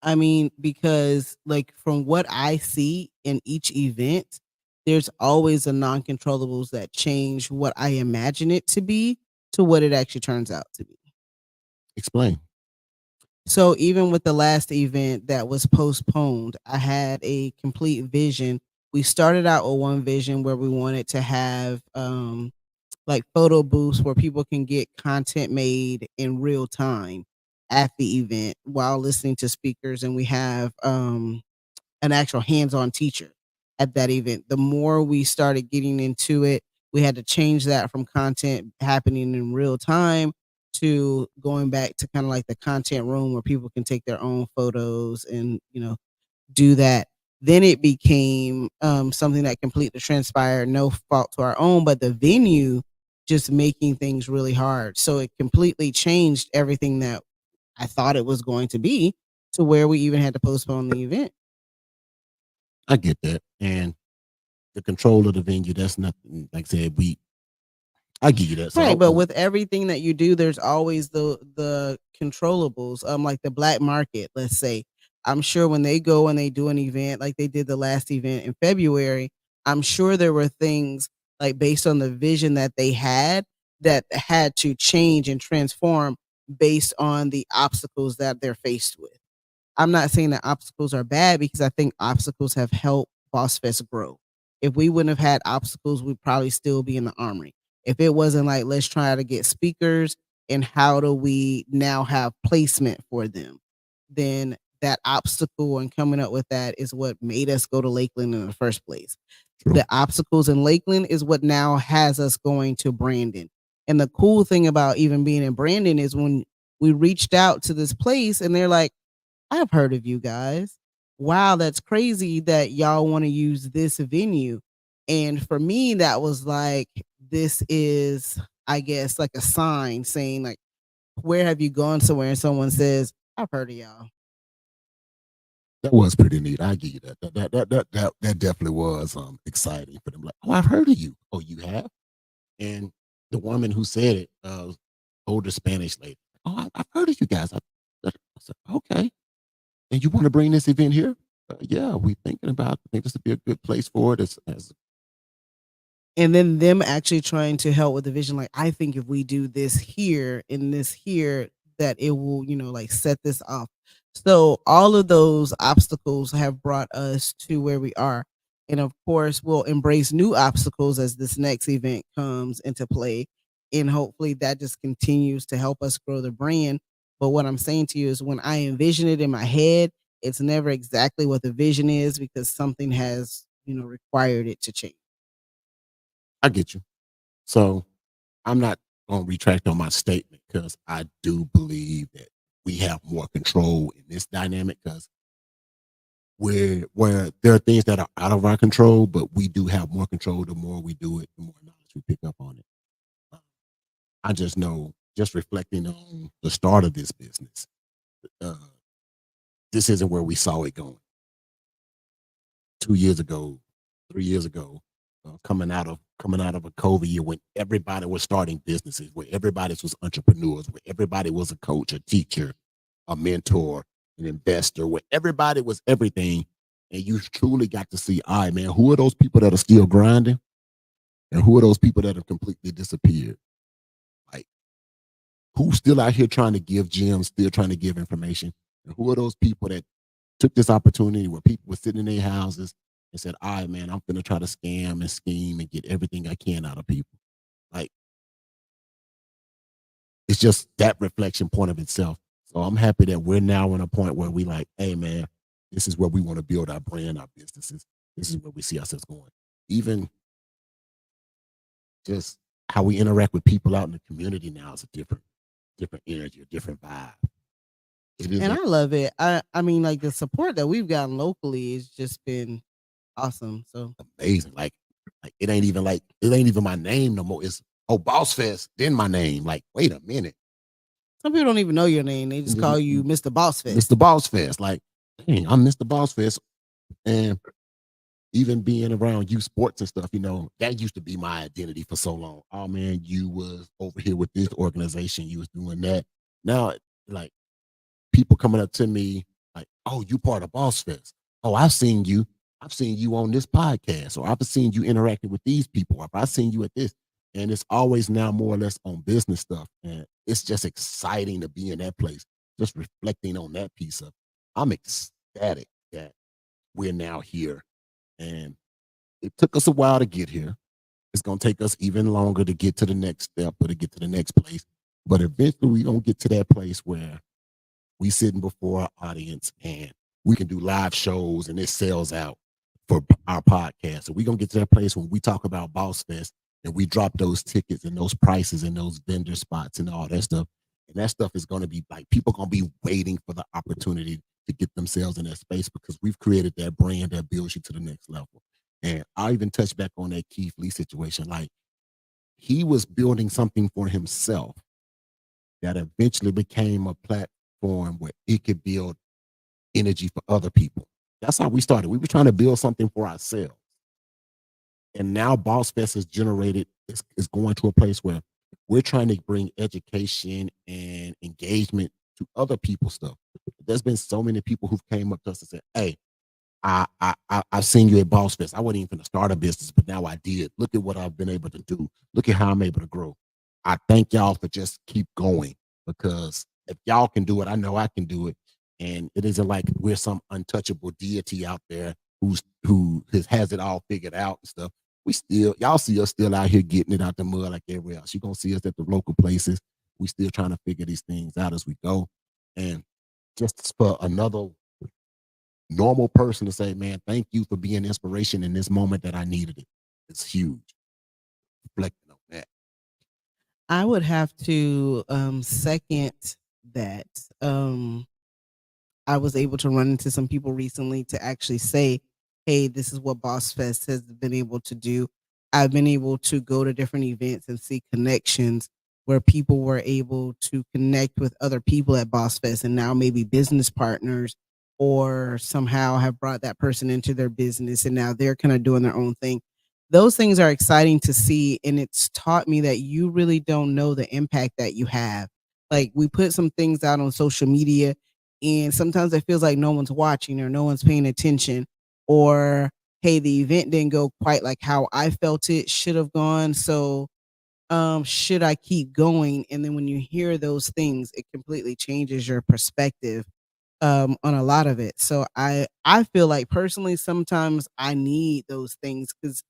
S5: I mean, because like from what I see in each event, there's always a non-controllables that change what I imagine it to be to what it actually turns out to be.
S1: Explain.
S5: So even with the last event that was postponed, I had a complete vision. We started out with one vision where we wanted to have like photo booths where people can get content made in real time at the event while listening to speakers, and we have an actual hands-on teacher at that event. The more we started getting into it, we had to change that from content happening in real time to going back to kind of like the content room where people can take their own photos and do that. Then it became something that completely transpired, no fault to our own, but the venue just making things really hard. So it completely changed everything that I thought it was going to be to where we even had to postpone the event.
S1: I get that. And the control of the venue, that's nothing. Like I said, I give you that. So
S5: Right, but with everything that you do, there's always the controllables. Like the black market, let's say. I'm sure when they go and they do an event like they did the last event in February, I'm sure there were things like based on the vision that they had to change and transform based on the obstacles that they're faced with. I'm not saying that obstacles are bad because I think obstacles have helped Boss Fest grow. If we wouldn't have had obstacles, we'd probably still be in the armory. If it wasn't like, let's try to get speakers and how do we now have placement for them, then that obstacle and coming up with that is what made us go to Lakeland in the first place.
S1: True.
S5: The obstacles in Lakeland is what now has us going to Brandon. And the cool thing about even being in Brandon is when we reached out to this place and they're like, I've heard of you guys. Wow, that's crazy that y'all want to use this venue. And for me, that was like, this is, I guess, like a sign saying, like, where have you gone somewhere? And someone says, I've heard of y'all.
S1: that was pretty neat. I give you that. That definitely was exciting for them. Like, oh, I've heard of you. Oh, you have? And the woman who said it, older Spanish lady. Oh, I've heard of you guys. I said, okay. And you want to bring this event here? Yeah, we thinking about. I think this would be a good place for it. As
S5: And then them actually trying to help with the vision. Like, I think if we do this here and this here, that it will, like set this off. So all of those obstacles have brought us to where we are. And of course, we'll embrace new obstacles as this next event comes into play. And hopefully that just continues to help us grow the brand. But what I'm saying to you is when I envision it in my head, it's never exactly what the vision is because something has required it to change.
S1: I get you. So I'm not going to retract on my statement because I do believe that we have more control in this dynamic because where there are things that are out of our control, but we do have more control. The more we do it, the more knowledge we pick up on it. Uh, I just know, just reflecting on the start of this business, uh, this isn't where we saw it going 2 years ago, 3 years ago, coming out of a COVID year when everybody was starting businesses, where everybody was entrepreneurs, where everybody was a coach, a teacher, a mentor, an investor, where everybody was everything. And you truly got to see, all right, man, who are those people that are still grinding? And who are those people that have completely disappeared? Like, who's still out here trying to give gems, still trying to give information? And who are those people that took this opportunity where people were sitting in their houses and said, all right, man, I'm going to try to scam and scheme and get everything I can out of people? Like, it's just that reflection point of itself. So I'm happy that we're now in a point where we like, hey, man, this is where we want to build our brand, our businesses. This is where we see ourselves going. Even just how we interact with people out in the community now is a different energy, a different vibe. It is
S5: And I love it. I mean, like, the support that we've gotten locally has just been awesome. So
S1: amazing. Like it ain't even my name no more. It's Bossfest, then my name. Like, wait a minute.
S5: some people don't even know your name. They just call you Mr. Bossfest.
S1: Mr. Bossfest. Like, dang, I'm Mr. Bossfest. And even being around youth sports and stuff, that used to be my identity for so long. Oh man, you was over here with this organization, you was doing that. Now, like, people coming up to me like, "Oh, you part of Boss Fest. Oh, I've seen you. I've seen you on this podcast, or I've seen you interacting with these people, or I've seen you at this." And it's always now more or less on business stuff, and it's just exciting to be in that place. Just reflecting on that piece of, I'm ecstatic that we're now here, and it took us a while to get here. It's gonna take us even longer to get to the next step or to get to the next place. But eventually, we gonna get to that place where we sitting before our audience and we can do live shows and it sells out for our podcast. So we're gonna get to that place when we talk about Boss Fest and we drop those tickets and those prices and those vendor spots and all that stuff. And that stuff is gonna be like, people gonna be waiting for the opportunity to get themselves in that space because we've created that brand that builds you to the next level. And I'll even touch back on that Keith Lee situation. Like, he was building something for himself that eventually became a platform where it could build energy for other people. That's how we started. We were trying to build something for ourselves. And now Boss Fest has generated, is going to a place where we're trying to bring education and engagement to other people's stuff. There's been so many people who've came up to us and said, hey, I've seen you at Boss Fest. I wasn't even going to start a business, but now I did. Look at what I've been able to do. Look at how I'm able to grow. I thank y'all for just keep going, because if y'all can do it, I know I can do it. And it isn't like we're some untouchable deity out there has it all figured out and stuff. Y'all see us still out here getting it out the mud like everywhere else. You're gonna see us at the local places. We still trying to figure these things out as we go. And just for another normal person to say, man, thank you for being inspiration in this moment that I needed it. It's huge. Reflecting on that.
S5: I would have to second that. I was able to run into some people recently to actually say, hey, this is what Boss Fest has been able to do. I've been able to go to different events and see connections where people were able to connect with other people at Boss Fest and now maybe business partners, or somehow have brought that person into their business and now they're kind of doing their own thing. Those things are exciting to see. And it's taught me that you really don't know the impact that you have. Like, we put some things out on social media and sometimes it feels like no one's watching or no one's paying attention, or hey, the event didn't go quite like how I felt it should have gone. So should I keep going? And then when you hear those things, it completely changes your perspective on a lot of it. So I feel like personally sometimes I need those things because,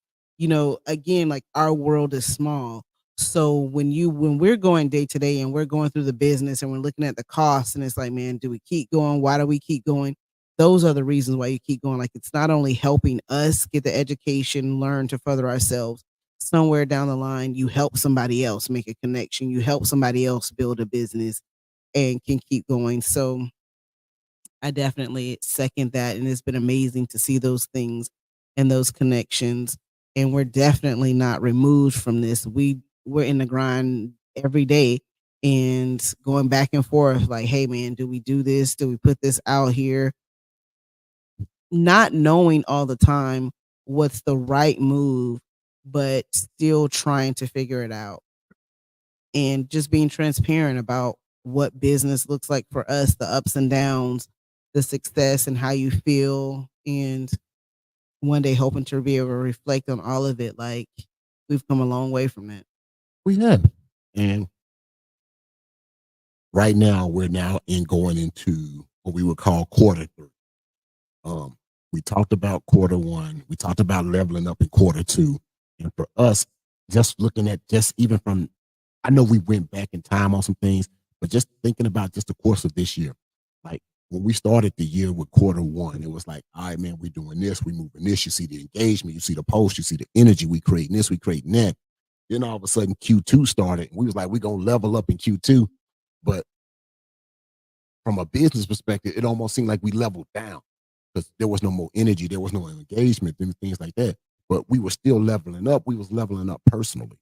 S5: again, like, our world is small. So when we're going day to day and we're going through the business and we're looking at the costs and it's like, man, do we keep going? Why do we keep going? those are the reasons why you keep going. Like, it's not only helping us get the education, learn to further ourselves. Somewhere down the line, you help somebody else make a connection. You help somebody else build a business and can keep going. So I definitely second that. And it's been amazing to see those things and those connections. And we're definitely not removed from this. We're in the grind every day and going back and forth like, hey man, do we do this? Do we put this out here? Not knowing all the time what's the right move, but still trying to figure it out and just being transparent about what business looks like for us, the ups and downs, the success and how you feel. And one day hoping to be able to reflect on all of it. Like, we've come a long way from it.
S1: We have. And right now, we're now going into what we would call quarter three. We talked about quarter one. We talked about leveling up in quarter two. And for us, just looking at just even from, I know we went back in time on some things, but just thinking about just the course of this year, like when we started the year with quarter one, it was like, all right, man, we're doing this, we're moving this. You see the engagement, you see the post, you see the energy, we creating this, we creating that. Then all of a sudden Q2 started. We was like, we're going to level up in Q2. But from a business perspective, it almost seemed like we leveled down because there was no more energy, there was no engagement, and things like that. But we were still leveling up. We was leveling up personally.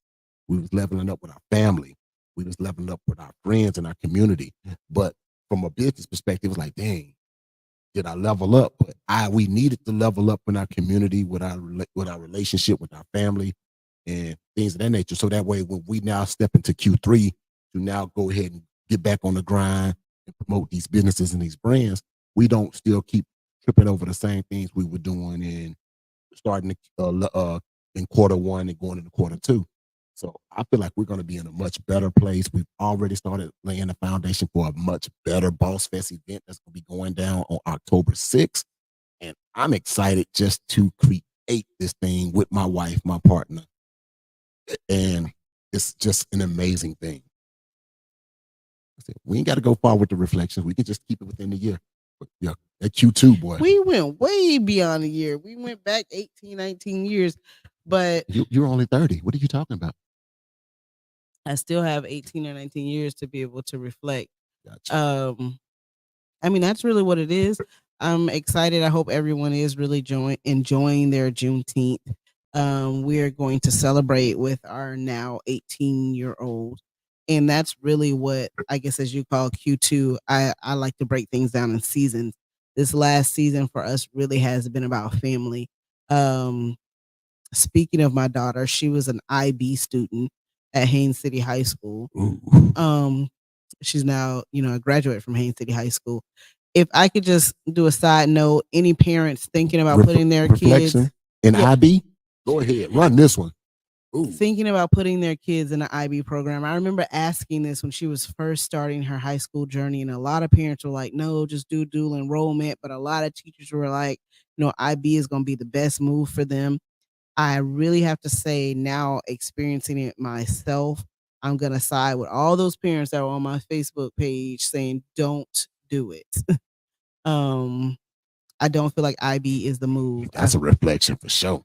S1: We was leveling up with our family. We was leveling up with our friends and our community. But from a business perspective, it was like, dang, did I level up? But we needed to level up in our community with our relationship with our family and things of that nature. So that way, when we now step into Q3 to now go ahead and get back on the grind and promote these businesses and these brands, we don't still keep tripping over the same things we were doing in starting in quarter one and going into quarter two. So I feel like we're going to be in a much better place. We've already started laying the foundation for a much better Boss Fest event that's going to be going down on October 6th. And I'm excited just to create this thing with my wife, my partner. And it's just an amazing thing. We ain't got to go far with the reflections. We can just keep it within the year. But yeah, that Q2, boy.
S5: We went way beyond a year. We went back 18, 19 years. But
S1: you're only 30. What are you talking about?
S5: I still have 18 or 19 years to be able to reflect.
S1: Gotcha.
S5: I mean, that's really what it is. I'm excited. I hope everyone is really enjoying their Juneteenth. We are going to celebrate with our now 18-year-old. And that's really what, I guess, as you call Q2, I like to break things down in seasons. This last season for us really has been about family. Speaking of my daughter, she was an IB student at Haines City High School. She's now, a graduate from Haines City High School. If I could just do a side note, any parents thinking about putting their kids
S1: in IB, go ahead, run this one.
S5: Thinking about putting their kids in an IB program. I remember asking this when she was first starting her high school journey, and a lot of parents were like, no, just do dual enrollment. But a lot of teachers were like, IB is going to be the best move for them. I really have to say, now experiencing it myself, I'm going to side with all those parents that were on my Facebook page saying, don't do it. I don't feel like IB is the move.
S1: That's a reflection for sure.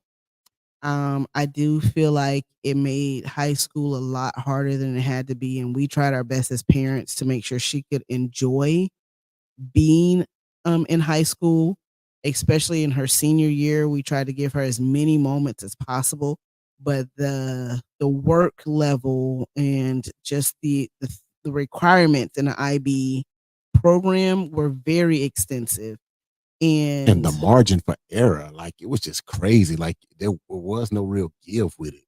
S5: I do feel like it made high school a lot harder than it had to be. And we tried our best as parents to make sure she could enjoy being in high school, especially in her senior year. We tried to give her as many moments as possible, but the work level and just the requirements in the IB program were very extensive. And
S1: the margin for error, like, it was just crazy. Like, there was no real give with it.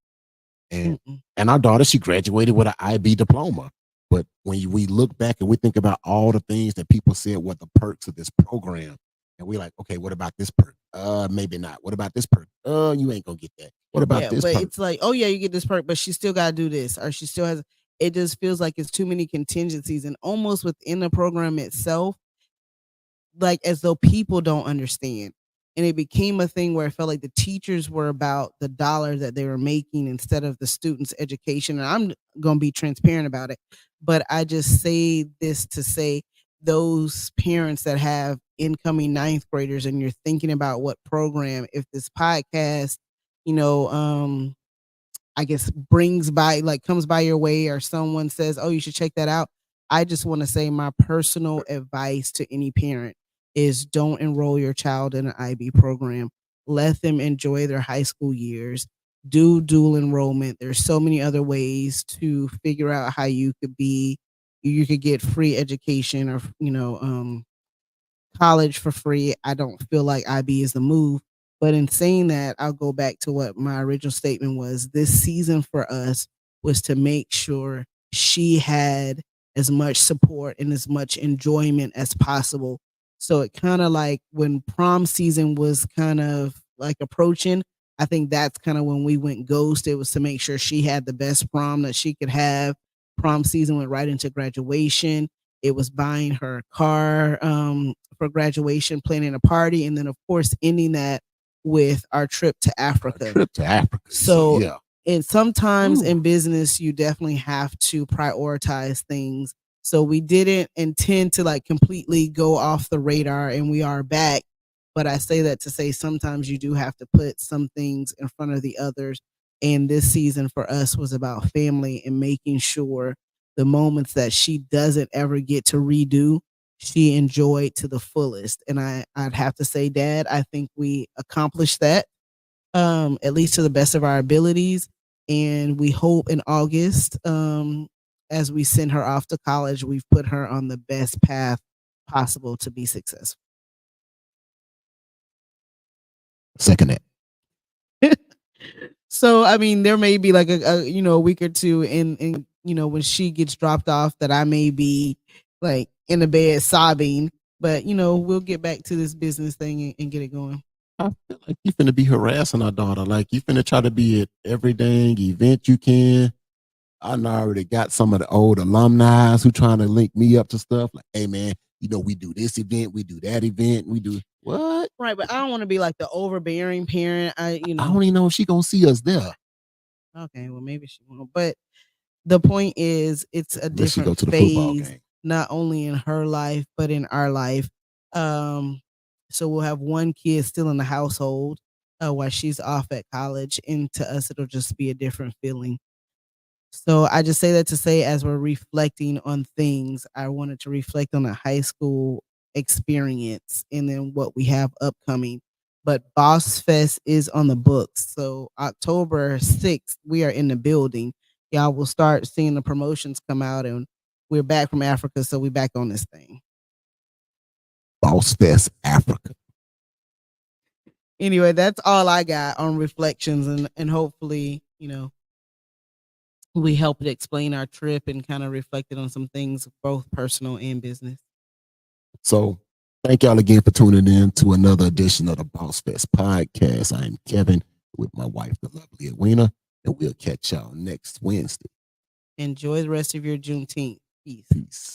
S1: And our daughter, she graduated with an IB diploma. But when we look back and we think about all the things that people said were the perks of this program, and we're like, okay, what about this perk? Maybe not. What about this perk? You ain't gonna get that. What about this
S5: but
S1: perk?
S5: It's like, oh yeah, you get this perk, but she still gotta do this, or she still has. It just feels like it's too many contingencies, and almost within the program itself, like as though people don't understand. And it became a thing where it felt like the teachers were about the dollar that they were making instead of the students' education. And I'm going to be transparent about it. But I just say this to say those parents that have incoming ninth graders and you're thinking about what program, if this podcast, you know, I guess brings by, like, comes by your way, or someone says, "Oh, you should check that out." I just want to say my personal advice to any parent is don't enroll your child in an IB program. Let them enjoy their high school years. Do dual enrollment. There's so many other ways to figure out how you could get free education, or college for free. I don't feel like IB is the move. But in saying that, I'll go back to what my original statement was. This season for us was to make sure she had as much support and as much enjoyment as possible. So it kind of like when prom season was kind of like approaching, I think that's kind of when we went ghost. It was to make sure she had the best prom that she could have. Prom season went right into graduation. It was buying her car for graduation, planning a party, and then of course ending that with our trip to Africa.
S1: Trip to Africa.
S5: So
S1: yeah.
S5: and sometimes
S1: Ooh.
S5: in business, you definitely have to prioritize things. So we didn't intend to like completely go off the radar, and we are back. But I say that to say sometimes you do have to put some things in front of the others. And this season for us was about family and making sure the moments that she doesn't ever get to redo, she enjoyed to the fullest. And I'd have to say, Dad, I think we accomplished that, at least to the best of our abilities. And we hope in August, as we send her off to college, we've put her on the best path possible to be successful.
S1: Second that.
S5: So I mean, there may be like a week or two in when she gets dropped off that I may be like in the bed sobbing, but we'll get back to this business thing and get it going.
S1: I feel like you finna be harassing our daughter. Like you finna try to be at every dang event you can. I already got some of the old alumni who trying to link me up to stuff. Like, hey man, we do this event, we do that event, we do what?
S5: Right, but I don't want to be like the overbearing parent.
S1: I don't even know if she gonna see us there.
S5: Okay, well maybe she won't. But the point is, it's a
S1: Unless she
S5: different
S1: go to the football
S5: phase,
S1: game.
S5: not only in her life but in our life. So we'll have one kid still in the household while she's off at college, and to us it'll just be a different feeling. So I just say that to say, as we're reflecting on things, I wanted to reflect on the high school experience and then what we have upcoming. But Boss Fest is on the books. So October 6th, we are in the building. Y'all will start seeing the promotions come out, and we're back from Africa. So we're back on this thing.
S1: Bossfest Africa.
S5: Anyway, that's all I got on reflections, and hopefully, we helped explain our trip and kind of reflected on some things, both personal and business.
S1: So thank y'all again for tuning in to another edition of the Boss Fest podcast. I'm Kevin with my wife, the lovely Edwina, and we'll catch y'all next Wednesday.
S5: Enjoy the rest of your Juneteenth. Peace.
S1: Peace.